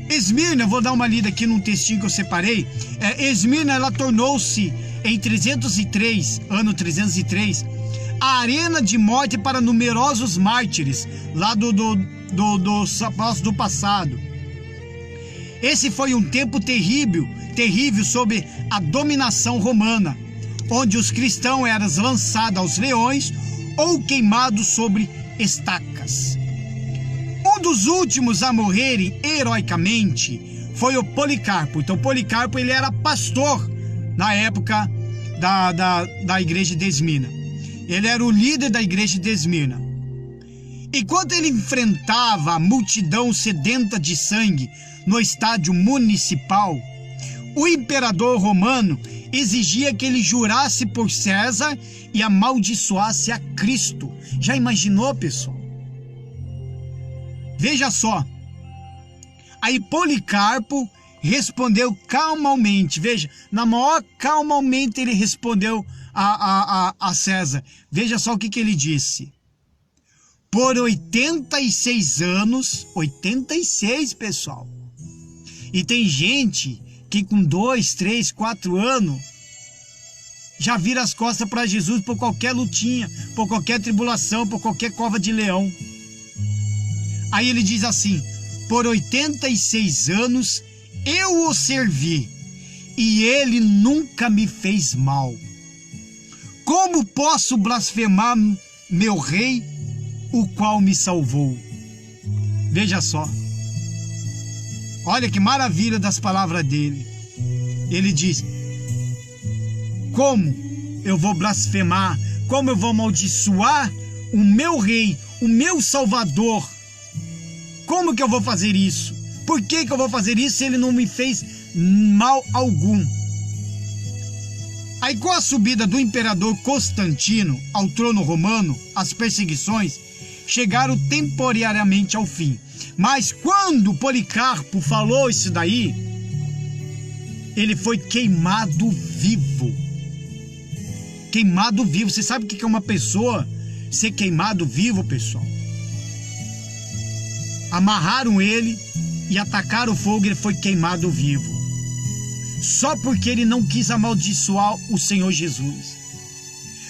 A: Esmirna, vou dar uma lida aqui num textinho que eu separei. Esmirna, ela tornou-se em 303, ano 303, a arena de morte para numerosos mártires lá do passado. Esse foi um tempo terrível sob a dominação romana, onde os cristãos eram lançados aos leões ou queimados sobre estacas. Um dos últimos a morrerem heroicamente foi o Policarpo. Então Policarpo ele era pastor na época da igreja de Esmirna. Ele era o líder da igreja de Esmirna. Enquanto ele enfrentava a multidão sedenta de sangue no estádio municipal, o imperador romano exigia que ele jurasse por César e amaldiçoasse a Cristo. Já imaginou, pessoal? Veja só. Aí Policarpo respondeu calmamente. Veja, na maior calmamente ele respondeu a César. Veja só o que ele disse. Por 86 anos, 86, pessoal. E tem gente que com 2, 3, 4 anos já vira as costas para Jesus por qualquer lutinha, por qualquer tribulação, por qualquer cova de leão. Aí ele diz assim: por 86 anos eu o servi e ele nunca me fez mal. Como posso blasfemar meu rei, o qual me salvou? Veja só. Olha que maravilha das palavras dele. Ele diz: como eu vou blasfemar, como eu vou amaldiçoar o meu rei, o meu salvador? Como que eu vou fazer isso? Por que eu vou fazer isso se ele não me fez mal algum? Aí com a subida do imperador Constantino ao trono romano, as perseguições chegaram temporariamente ao fim. Mas quando Policarpo falou isso daí, ele foi queimado vivo. Queimado vivo. Você sabe o que é uma pessoa ser queimado vivo, pessoal? Amarraram ele e atacaram o fogo e ele foi queimado vivo. Só porque ele não quis amaldiçoar o Senhor Jesus.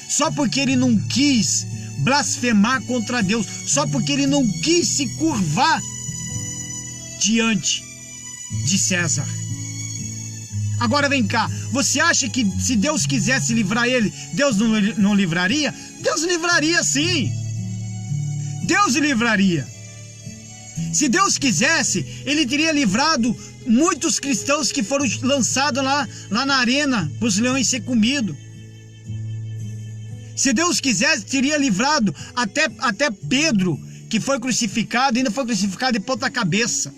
A: Só porque ele não quis blasfemar contra Deus. Só porque ele não quis se curvar diante de César. Agora vem cá, você acha que se Deus quisesse livrar ele, Deus não livraria? Deus livraria sim. Deus livraria. Se Deus quisesse, ele teria livrado muitos cristãos que foram lançados lá na arena para os leões ser comidos. Se Deus quisesse, teria livrado até Pedro, que foi crucificado, ainda foi crucificado de ponta cabeça.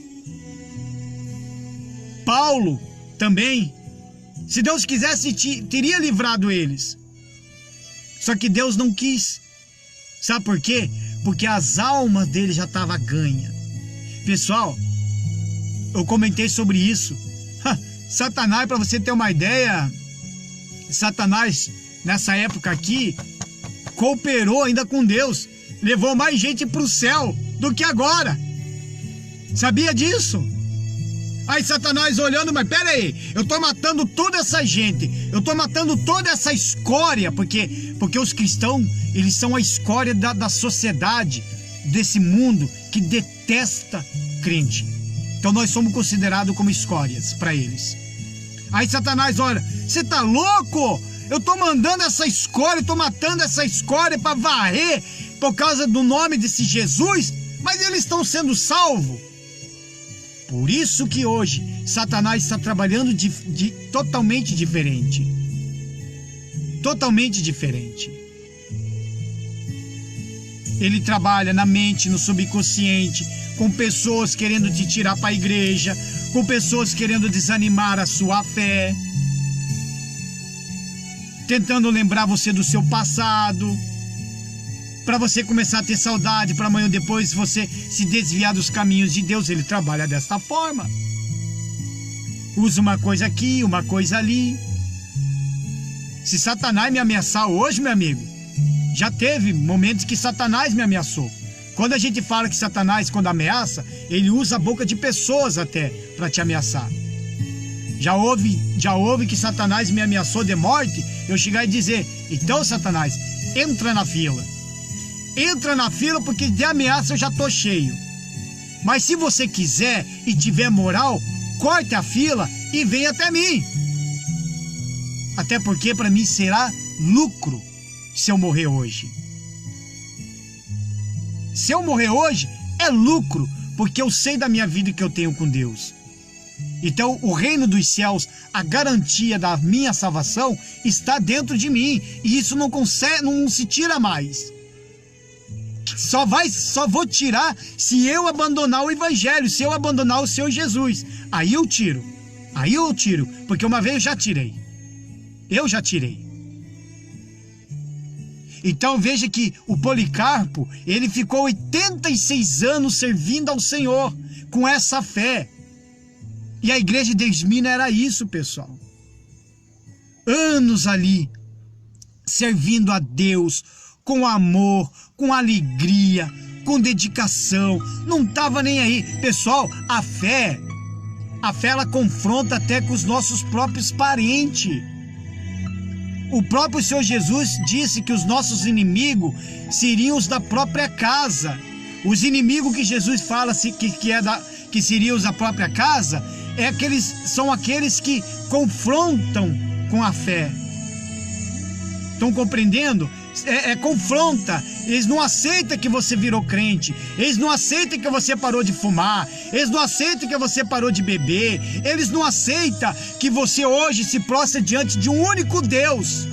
A: Paulo também. Se Deus quisesse, teria livrado eles. Só que Deus não quis. Sabe por quê? Porque as almas deles já estavam ganhas. Pessoal, eu comentei sobre isso. Satanás, para você ter uma ideia, Satanás, nessa época aqui, cooperou ainda com Deus. Levou mais gente para o céu do que agora. Sabia disso? Aí Satanás olhando, mas pera aí, eu tô matando toda essa gente, eu tô matando toda essa escória, porque os cristãos, eles são a escória da sociedade, desse mundo que detesta crente. Então nós somos considerados como escórias para eles. Aí Satanás olha, você tá louco? Eu tô mandando essa escória, eu tô matando essa escória para varrer por causa do nome desse Jesus, mas eles estão sendo salvos. Por isso que hoje Satanás está trabalhando totalmente diferente. Totalmente diferente. Ele trabalha na mente, no subconsciente, com pessoas querendo te tirar para a igreja, com pessoas querendo desanimar a sua fé, tentando lembrar você do seu passado, para você começar a ter saudade, para amanhã ou depois você se desviar dos caminhos de Deus. Ele trabalha desta forma. Usa uma coisa aqui, uma coisa ali. Se Satanás me ameaçar hoje, meu amigo, já teve momentos que Satanás me ameaçou. Quando a gente fala que Satanás, quando ameaça, ele usa a boca de pessoas até para te ameaçar. Já houve que Satanás me ameaçou de morte, eu chegar e dizer, então Satanás, entra na fila. Entra na fila porque de ameaça eu já tô cheio. Mas se você quiser e tiver moral, corte a fila e venha até mim. Até porque para mim será lucro se eu morrer hoje. Se eu morrer hoje, é lucro, porque eu sei da minha vida que eu tenho com Deus. Então o reino dos céus, a garantia da minha salvação está dentro de mim. E isso não se tira mais. Só vou tirar se eu abandonar o evangelho, se eu abandonar o Senhor Jesus. Aí eu tiro, porque uma vez eu já tirei. Então veja que o Policarpo, ele ficou 86 anos servindo ao Senhor, com essa fé. E a igreja de Esmirna era isso, pessoal. Anos ali, servindo a Deus, com amor, com alegria, com dedicação, não estava nem aí. Pessoal, a fé ela confronta até com os nossos próprios parentes. O próprio Senhor Jesus disse que os nossos inimigos seriam os da própria casa. Os inimigos que Jesus fala que seriam os da própria casa, são aqueles que confrontam com a fé. Estão compreendendo? Confronta. Eles não aceitam que você virou crente. Eles não aceitam que você parou de fumar. Eles não aceitam que você parou de beber. Eles não aceitam que você hoje se prostra diante de um único Deus.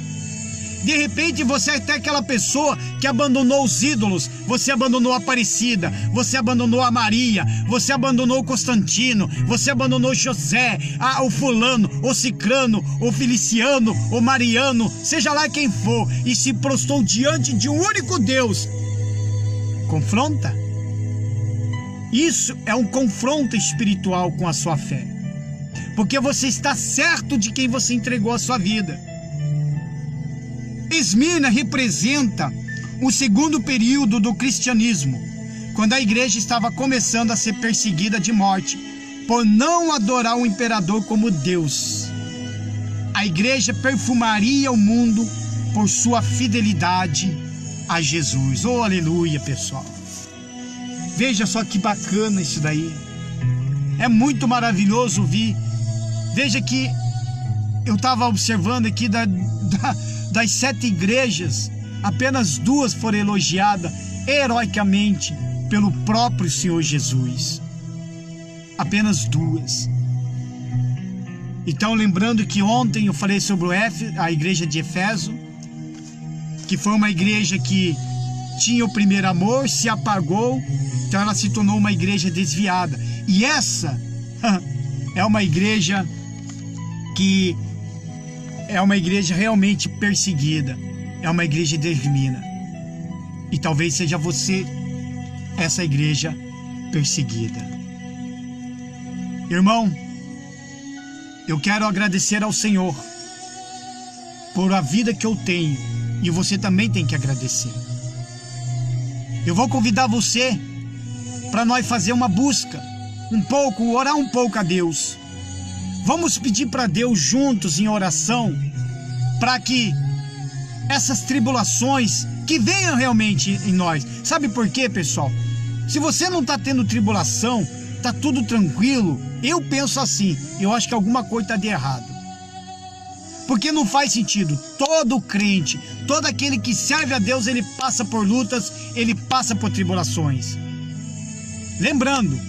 A: De repente você é até aquela pessoa que abandonou os ídolos. Você abandonou a Aparecida, você abandonou a Maria, você abandonou o Constantino, você abandonou o José, o fulano, o cicrano, o feliciano, o mariano, seja lá quem for, e se prostrou diante de um único Deus. Confronta. Isso é um confronto espiritual com a sua fé, porque você está certo de quem você entregou a sua vida. Esmirna representa o segundo período do cristianismo, quando a igreja estava começando a ser perseguida de morte por não adorar o imperador como Deus. A igreja perfumaria o mundo por sua fidelidade a Jesus. Oh, aleluia, pessoal. Veja só que bacana isso daí. É muito maravilhoso ouvir. Veja que eu estava observando aqui das 7 igrejas, apenas 2 foram elogiadas heroicamente pelo próprio Senhor Jesus. Apenas 2. Então, lembrando que ontem eu falei sobre a igreja de Éfeso, que foi uma igreja que tinha o primeiro amor, se apagou, então ela se tornou uma igreja desviada. E essa é uma igreja que é uma igreja realmente perseguida, é uma igreja termina. E talvez seja você essa igreja perseguida. Irmão, eu quero agradecer ao Senhor por a vida que eu tenho, e você também tem que agradecer. Eu vou convidar você para nós fazer uma busca, orar um pouco a Deus. Vamos pedir para Deus juntos em oração, para que essas tribulações que venham realmente em nós. Sabe por quê, pessoal? Se você não está tendo tribulação, está tudo tranquilo, eu penso assim, eu acho que alguma coisa está de errado. Porque não faz sentido. Todo crente, todo aquele que serve a Deus, ele passa por lutas, ele passa por tribulações. Lembrando,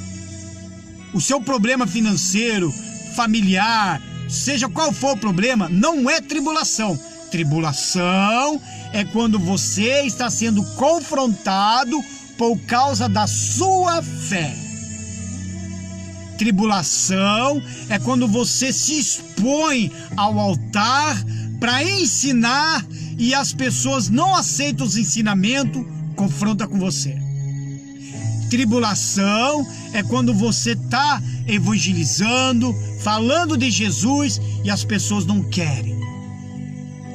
A: o seu problema financeiro, familiar, seja qual for o problema, não é tribulação. Tribulação é quando você está sendo confrontado por causa da sua fé. Tribulação é quando você se expõe ao altar para ensinar e as pessoas não aceitam os ensinamentos, confronta com você. Tribulação é quando você está evangelizando, falando de Jesus e as pessoas não querem.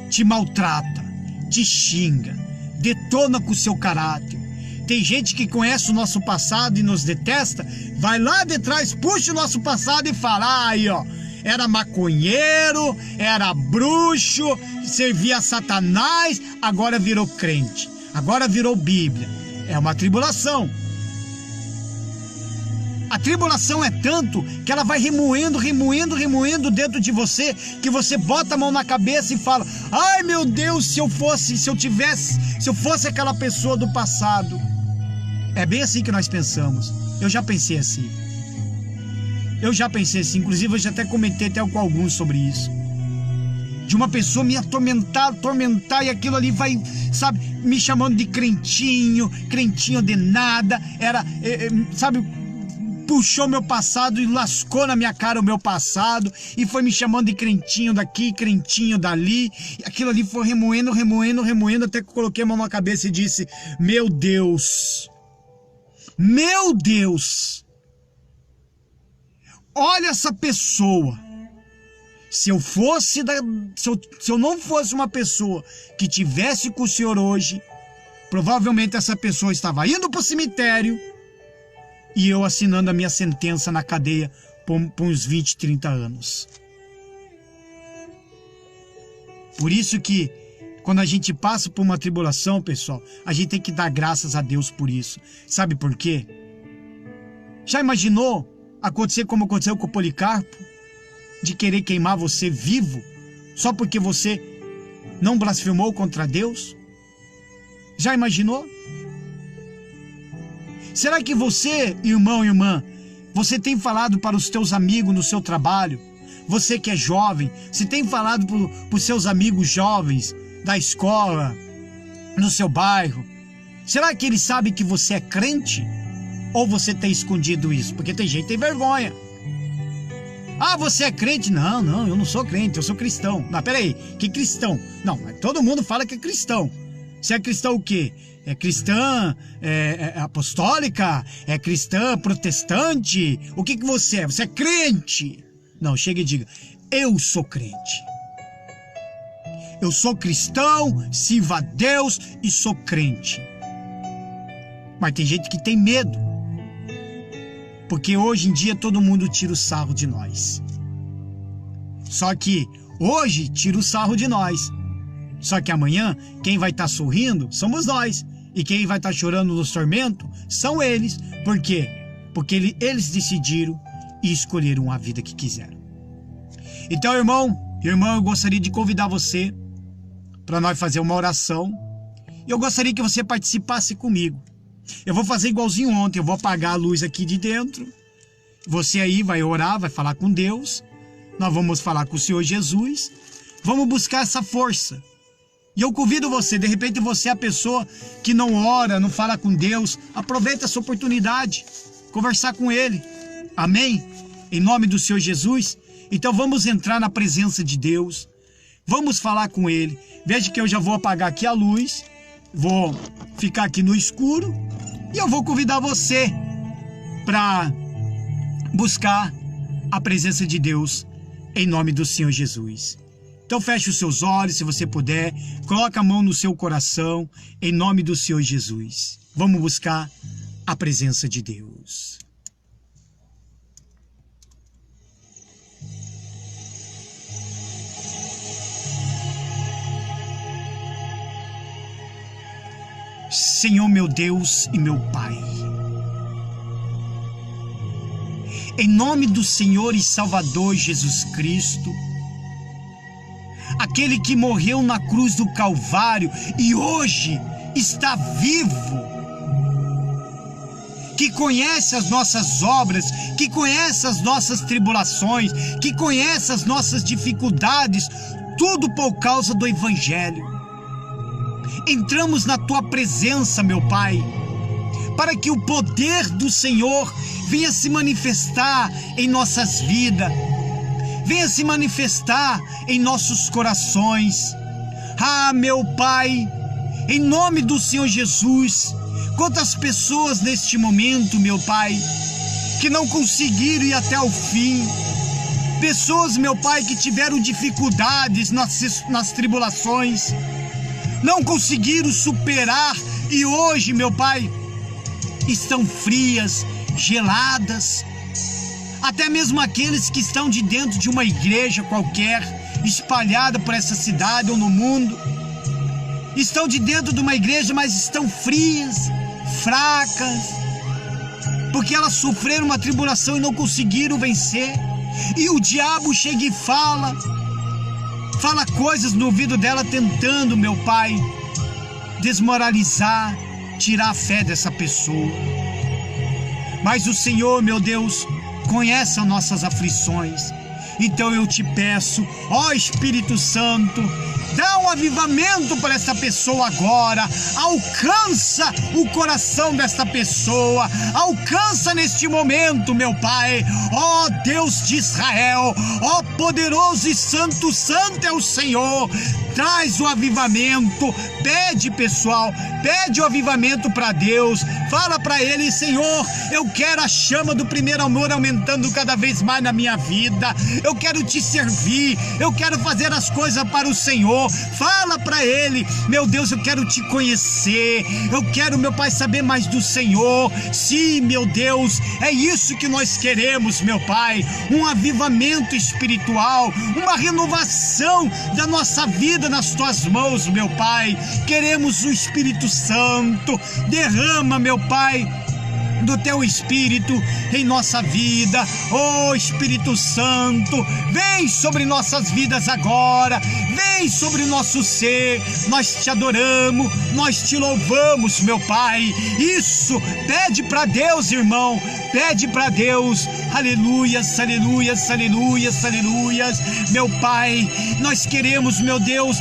A: Te maltrata, te xinga, detona com o seu caráter. Tem gente que conhece o nosso passado e nos detesta, vai lá de trás, puxa o nosso passado e fala, aí ó, era maconheiro, era bruxo, servia a Satanás, agora virou crente, agora virou Bíblia. É uma tribulação. A tribulação é tanto que ela vai remoendo dentro de você, que você bota a mão na cabeça e fala, ai meu Deus, se eu fosse aquela pessoa do passado. É bem assim que nós pensamos. Eu já pensei assim. Inclusive eu já até comentei até com alguns sobre isso. De uma pessoa me atormentar, e aquilo ali vai, sabe, me chamando de crentinho de nada. Puxou meu passado e lascou na minha cara o meu passado e foi me chamando de crentinho daqui, crentinho dali. E aquilo ali foi remoendo, até que eu coloquei a mão na cabeça e disse, meu Deus, olha essa pessoa. Se eu não fosse uma pessoa que tivesse com o Senhor hoje, provavelmente essa pessoa estava indo para o cemitério e eu assinando a minha sentença na cadeia por uns 20, 30 anos. Por isso que quando a gente passa por uma tribulação, pessoal, a gente tem que dar graças a Deus por isso. Sabe por quê? Já imaginou acontecer como aconteceu com o Policarpo? De querer queimar você vivo só porque você não blasfemou contra Deus? Já imaginou? Será que você, irmão e irmã, você tem falado para os teus amigos no seu trabalho? Você que é jovem, você tem falado para os seus amigos jovens da escola, no seu bairro? Será que eles sabem que você é crente? Ou você tem escondido isso? Porque tem gente que tem vergonha. Ah, você é crente? Não, eu não sou crente, eu sou cristão. Não, peraí, que cristão? Não, todo mundo fala que é cristão. Você é cristão o quê? cristã apostólica? É cristã protestante? O que você é? Você é crente? Não, chega e diga: eu sou crente. Eu sou cristão, sirvo a Deus e sou crente. Mas tem gente que tem medo, porque hoje em dia todo mundo tira o sarro de nós. Só que hoje tira o sarro de nós. Só que amanhã quem vai estar sorrindo somos nós. E quem vai estar chorando nos tormentos são eles. Por quê? Porque eles decidiram e escolheram a vida que quiseram. Então, irmão, eu gostaria de convidar você para nós fazer uma oração. E eu gostaria que você participasse comigo. Eu vou fazer igualzinho ontem, eu vou apagar a luz aqui de dentro. Você aí vai orar, vai falar com Deus. Nós vamos falar com o Senhor Jesus. Vamos buscar essa força. E eu convido você, de repente você é a pessoa que não ora, não fala com Deus. Aproveita essa oportunidade, conversar com Ele. Amém? Em nome do Senhor Jesus. Então vamos entrar na presença de Deus. Vamos falar com Ele. Veja que eu já vou apagar aqui a luz. Vou ficar aqui no escuro. E eu vou convidar você para buscar a presença de Deus em nome do Senhor Jesus. Então feche os seus olhos, se você puder. Coloca a mão no seu coração em nome do Senhor Jesus. Vamos buscar a presença de Deus. Senhor meu Deus e meu Pai, em nome do Senhor e Salvador Jesus Cristo, aquele que morreu na cruz do Calvário e hoje está vivo, que conhece as nossas obras, que conhece as nossas tribulações, que conhece as nossas dificuldades, tudo por causa do Evangelho. Entramos na Tua presença, meu Pai, para que o poder do Senhor venha se manifestar em nossas vidas, venha se manifestar em nossos corações. Ah, meu Pai, em nome do Senhor Jesus, quantas pessoas neste momento, meu Pai, que não conseguiram ir até o fim, pessoas, meu Pai, que tiveram dificuldades nas tribulações, não conseguiram superar e hoje, meu Pai, estão frias, geladas. Até mesmo aqueles que estão de dentro de uma igreja qualquer, espalhada por essa cidade ou no mundo, estão de dentro de uma igreja, mas estão frias, fracas, porque elas sofreram uma tribulação e não conseguiram vencer. E o diabo chega e fala coisas no ouvido dela, tentando, meu Pai, desmoralizar, tirar a fé dessa pessoa. Mas o Senhor, meu Deus, conhece as nossas aflições. Então eu te peço, ó Espírito Santo, dá um avivamento para essa pessoa agora. Alcança o coração desta pessoa. Alcança neste momento, meu Pai. Ó Deus de Israel, ó poderoso e santo, santo é o Senhor. Traz o avivamento. Pede, pessoal, pede o avivamento para Deus. Fala para Ele: Senhor, eu quero a chama do primeiro amor aumentando cada vez mais na minha vida. Eu quero te servir, eu quero fazer as coisas para o Senhor. Fala para Ele: meu Deus, eu quero te conhecer, eu quero, meu Pai, saber mais do Senhor. Sim, meu Deus, é isso que nós queremos, meu Pai, um avivamento espiritual, uma renovação da nossa vida nas tuas mãos, meu Pai. Queremos o Espírito Santo. Derrama, meu Pai, do teu Espírito em nossa vida. Oh Espírito Santo, vem sobre nossas vidas agora, vem sobre o nosso ser. Nós te adoramos, nós te louvamos, meu Pai. Isso, pede para Deus, irmão, pede para Deus. Aleluias, aleluias, aleluias, aleluias. Meu Pai, nós queremos, meu Deus,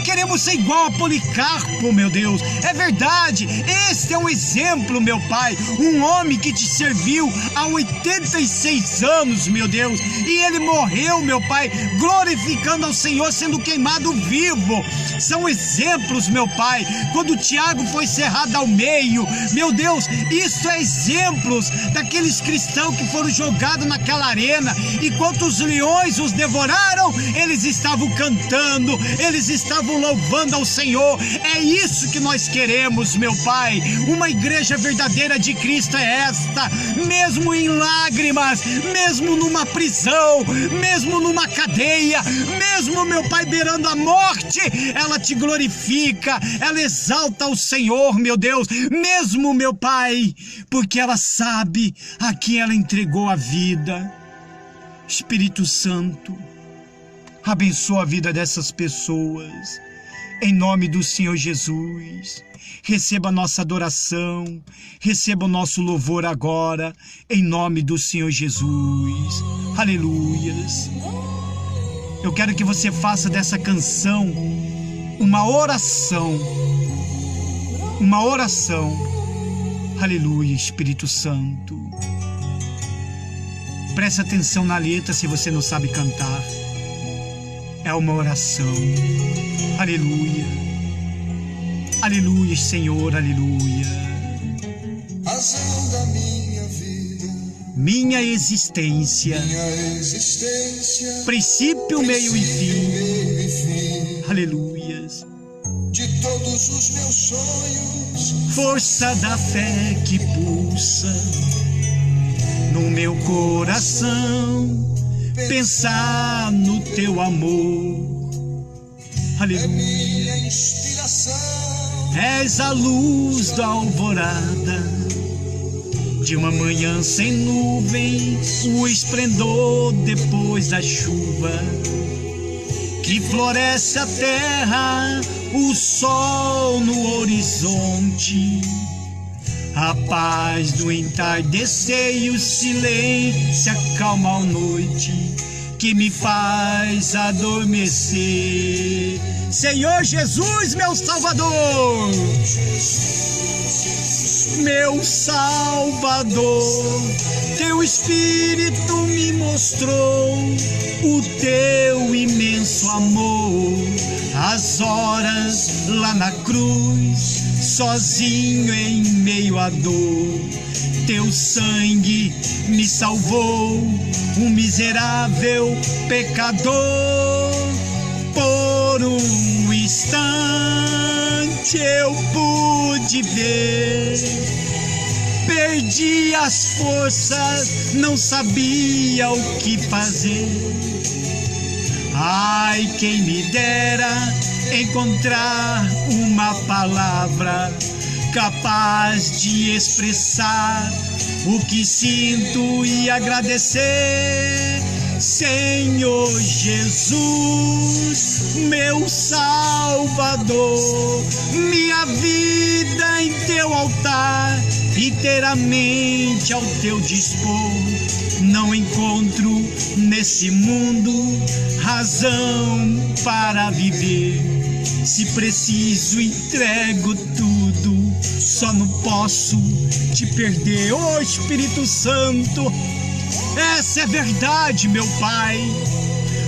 A: queremos ser igual a Policarpo, meu Deus. É verdade, este é um exemplo, meu Pai, um homem que te serviu há 86 anos, meu Deus, e ele morreu, meu Pai, glorificando ao Senhor, sendo queimado vivo. São exemplos, meu Pai, quando Tiago foi cerrado ao meio, meu Deus, isso é exemplos daqueles cristãos que foram jogados naquela arena, enquanto os leões os devoraram, eles estavam cantando, eles estavam louvando ao Senhor. É isso que nós queremos, meu Pai. Uma igreja verdadeira de Cristo é esta, mesmo em lágrimas, mesmo numa prisão, mesmo numa cadeia, mesmo, meu Pai, beirando a morte, ela te glorifica, ela exalta o Senhor, meu Deus, mesmo, meu Pai, porque ela sabe a quem ela entregou a vida. Espírito Santo, abençoa a vida dessas pessoas, em nome do Senhor Jesus. Receba a nossa adoração, receba o nosso louvor agora, em nome do Senhor Jesus. Aleluias. Eu quero que você faça dessa canção uma oração. Uma oração. Aleluia, Espírito Santo. Preste atenção na letra se você não sabe cantar. É uma oração. Aleluia. Aleluia, Senhor, aleluia.
B: Razão da minha vida,
A: minha existência, princípio, meio e fim. Aleluias.
B: De todos os meus sonhos,
A: força da fé que pulsa no meu coração, pensar no teu amor. Aleluia.
B: minha inspiração,
A: és a luz da alvorada, de uma manhã sem nuvens, o esplendor depois da chuva, que floresce a terra, o sol no horizonte, a paz do entardecer e o silêncio acalma a noite, que me faz adormecer. Senhor Jesus, meu Salvador, meu Salvador, teu Espírito me mostrou o teu imenso amor, as horas lá na cruz, sozinho em meio à dor, teu sangue me salvou, um miserável pecador. Por um instante eu pude ver, perdi as forças, não sabia o que fazer. Ai, quem me dera encontrar uma palavra capaz de expressar o que sinto e agradecer. Senhor Jesus, meu Salvador, minha vida em teu altar, inteiramente ao teu dispor. Não encontro nesse mundo razão para viver. Se preciso, entrego tudo, só não posso te perder. Ô Espírito Santo, essa é verdade, meu Pai.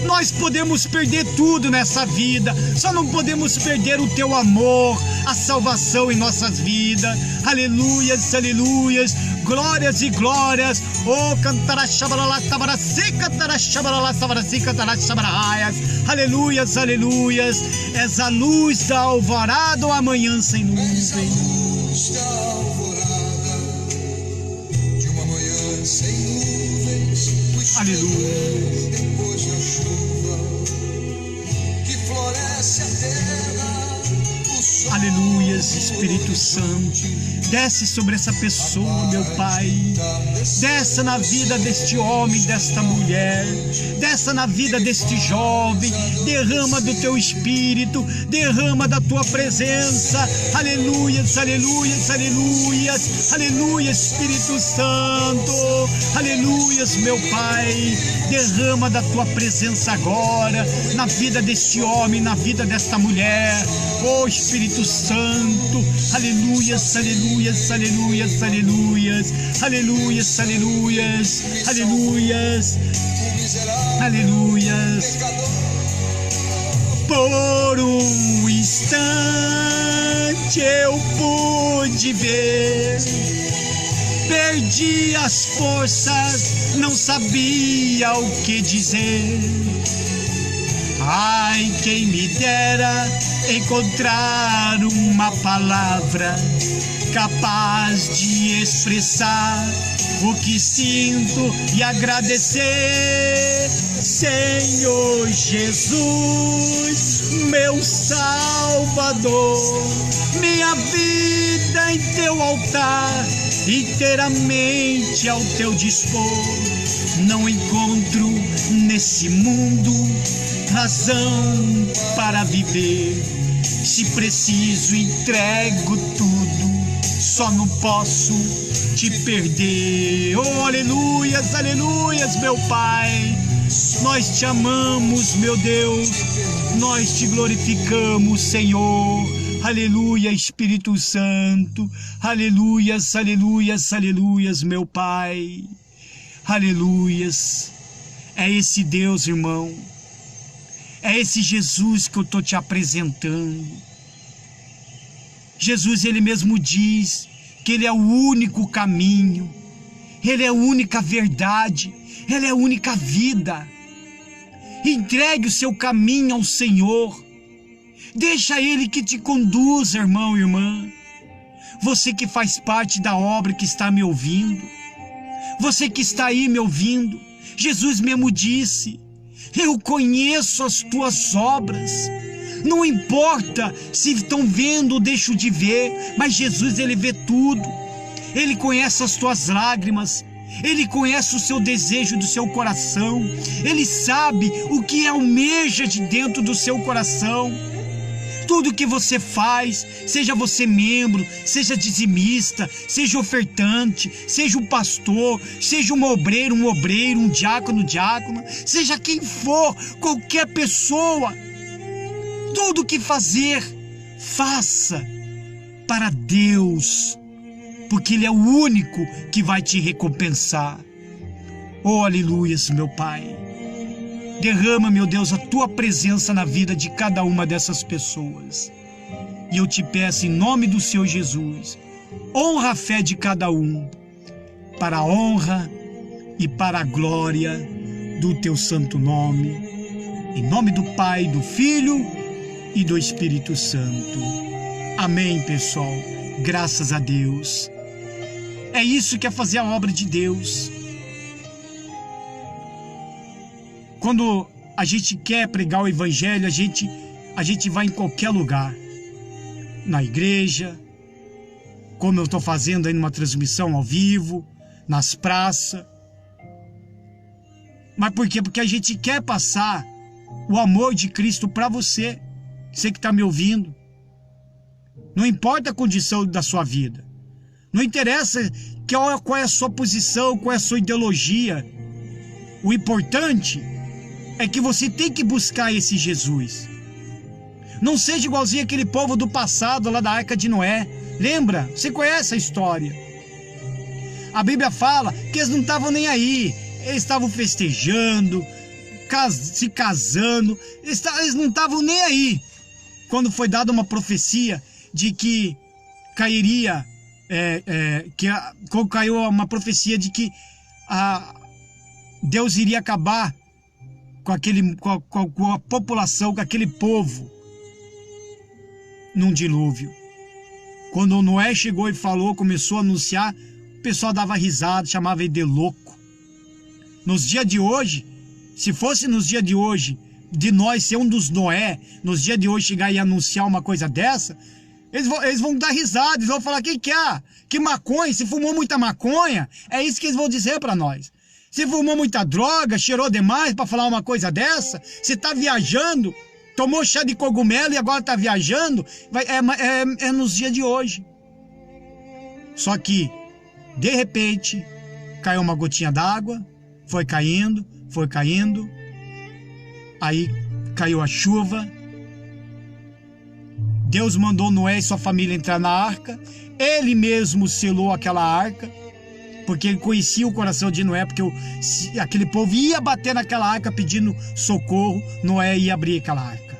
A: Nós podemos perder tudo nessa vida, só não podemos perder o teu amor, a salvação em nossas vidas. Aleluias, aleluias, glórias e glórias. Oh, cantará chabaralá, tabaraci, cantará chabaralá, tabaraci, cantará chabaraias. Aleluias, aleluias. És a luz da alvorada, amanhã sem nuvens.
B: luz da alvorada, de uma manhã sem nuvens, o
A: Aleluia.
B: depois da chuva, que floresce a terra, o sol.
A: Aleluias, Espírito Santo. Desce sobre essa pessoa, meu Pai. Desça na vida deste homem, desta mulher. Desça na vida deste jovem. Derrama do teu Espírito. Derrama da tua presença. Aleluias, aleluias, aleluias. Aleluia, Espírito Santo. Aleluias, meu Pai. Derrama da tua presença agora na vida deste homem, na vida desta mulher. Oh, Espírito Santo, Aleluias, aleluias, aleluias, aleluias, aleluias, aleluias, aleluias, aleluias. Por um instante eu pude ver, perdi as forças, não sabia o que dizer. Ai, quem me dera encontrar uma palavra capaz de expressar o que sinto e agradecer. Senhor Jesus, meu Salvador, minha vida em teu altar, inteiramente ao teu dispor. Não encontro nesse mundo razão para viver. Se preciso, entrego tudo, só não posso te perder. Oh, aleluias, aleluias, meu Pai. Nós te amamos, meu Deus. Nós te glorificamos, Senhor. Aleluia, Espírito Santo. Aleluias, aleluias, aleluias, meu Pai. Aleluias. É esse Deus, irmão. É esse Jesus que eu estou te apresentando. Jesus, ele mesmo diz que ele é o único caminho, ele é a única verdade, ele é a única vida. Entregue o seu caminho ao Senhor. Deixa ele que te conduza, irmão e irmã. Você que faz parte da obra, que está me ouvindo. Você que está aí me ouvindo. Jesus mesmo disse: eu conheço as tuas obras. Não importa se estão vendo ou deixam de ver, mas Jesus, ele vê tudo. Ele conhece as tuas lágrimas. Ele conhece o seu desejo do seu coração. Ele sabe o que almeja de dentro do seu coração. Tudo que você faz, seja você membro, seja dizimista, seja ofertante, seja um pastor, seja um obreiro, um diácono, seja quem for, qualquer pessoa, tudo que fazer, faça para Deus, porque Ele é o único que vai te recompensar. Oh, aleluias, meu Pai. Derrama, meu Deus, a tua presença na vida de cada uma dessas pessoas. E eu te peço, em nome do Senhor Jesus, honra a fé de cada um, para a honra e para a glória do teu santo nome. Em nome do Pai, do Filho e do Espírito Santo. Amém, pessoal. Graças a Deus. É isso que é fazer a obra de Deus. Quando a gente quer pregar o Evangelho, a gente vai em qualquer lugar. Na igreja, como eu estou fazendo aí numa transmissão ao vivo, nas praças. Mas por quê? Porque a gente quer passar o amor de Cristo para você que está me ouvindo. Não importa a condição da sua vida. Não interessa qual é a sua posição, qual é a sua ideologia. O importante é que você tem que buscar esse Jesus. Não seja igualzinho aquele povo do passado, lá da Arca de Noé. Lembra? Você conhece a história. A Bíblia fala que eles não estavam nem aí. Eles estavam festejando, se casando. Eles não estavam nem aí. Quando foi dada uma profecia de que cairia, caiu uma profecia de que Deus iria acabar com a população, com aquele povo, num dilúvio. Quando Noé chegou e falou, começou a anunciar, o pessoal dava risada, chamava ele de louco. Nos dias de hoje, se fosse nos dias de hoje, de nós ser um dos Noé, nos dias de hoje chegar e anunciar uma coisa dessa, eles vão dar risada, eles vão falar: que maconha, se fumou muita maconha, é isso que eles vão dizer para nós. Se fumou muita droga, cheirou demais para falar uma coisa dessa, você tá viajando, tomou chá de cogumelo e agora tá viajando, é nos dias de hoje. Só que, de repente, caiu uma gotinha d'água, foi caindo, aí caiu a chuva, Deus mandou Noé e sua família entrar na arca. Ele mesmo selou aquela arca, porque ele conhecia o coração de Noé, porque aquele povo ia bater naquela arca pedindo socorro, Noé ia abrir aquela arca.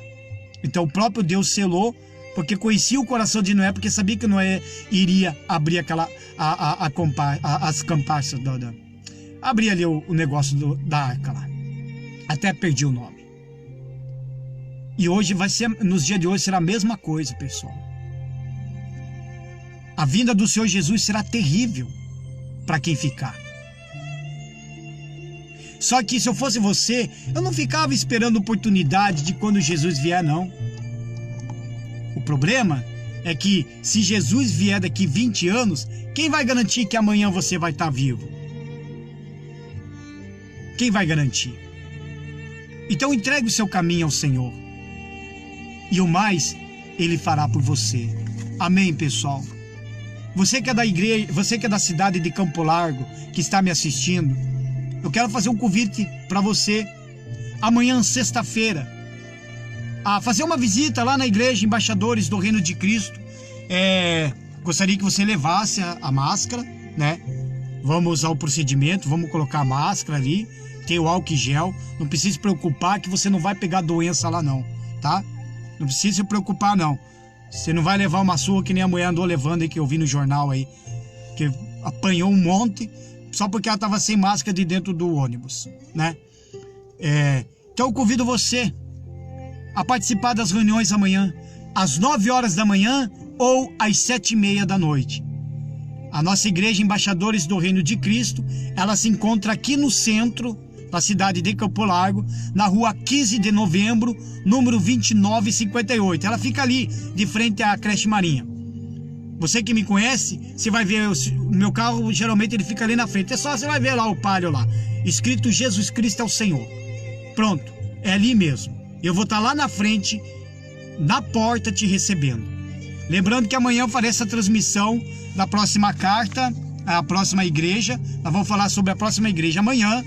A: Então o próprio Deus selou, porque conhecia o coração de Noé, porque sabia que Noé iria abrir as comparsas, abrir ali o negócio da arca lá. Até perdi o nome. E hoje nos dias de hoje será a mesma coisa, pessoal. A vinda do Senhor Jesus será terrível para quem ficar. Só que se eu fosse você, eu não ficava esperando oportunidade de quando Jesus vier, não. O problema é que se Jesus vier daqui 20 anos, quem vai garantir que amanhã você vai estar vivo? Quem vai garantir? Então entregue o seu caminho ao Senhor. E o mais, Ele fará por você. Amém, pessoal? Você que é da igreja, você que é da cidade de Campo Largo, que está me assistindo, eu quero fazer um convite para você, amanhã, sexta-feira, a fazer uma visita lá na igreja Embaixadores do Reino de Cristo. Gostaria que você levasse a máscara, né? Vamos ao procedimento, vamos colocar a máscara ali, tem o álcool em gel. Não precisa se preocupar que você não vai pegar doença lá não, tá? Não precisa se preocupar não. Você não vai levar uma surra que nem a mulher andou levando aí, que eu vi no jornal aí, que apanhou um monte só porque ela estava sem máscara de dentro do ônibus, né? Então eu convido você a participar das reuniões amanhã, às 9 horas da manhã ou às 7h30 da noite. A nossa igreja Embaixadores do Reino de Cristo, ela se encontra aqui no centro da cidade de Campo Largo, na rua 15 de novembro, número 2958. Ela fica ali, de frente à creche Marinha. Você que me conhece, você vai ver o meu carro, geralmente ele fica ali na frente. É só você vai ver lá o palio lá, escrito Jesus Cristo é o Senhor. Pronto, é ali mesmo. Eu vou estar lá na frente, na porta, te recebendo. Lembrando que amanhã eu farei essa transmissão da próxima carta, a próxima igreja. Nós vamos falar sobre a próxima igreja amanhã,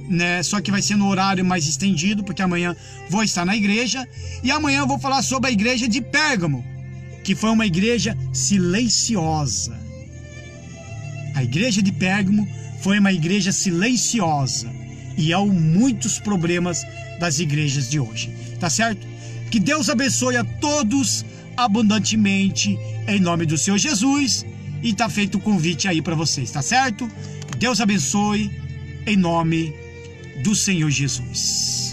A: né? Só que vai ser no horário mais estendido, porque amanhã vou estar na igreja. E amanhã eu vou falar sobre a igreja de Pérgamo, que foi uma igreja silenciosa. A igreja de Pérgamo foi uma igreja silenciosa. E há muitos problemas das igrejas de hoje. Tá certo? Que Deus abençoe a todos abundantemente, em nome do Senhor Jesus. E tá feito o convite aí para vocês, tá certo? Deus abençoe, em nome do Senhor Jesus.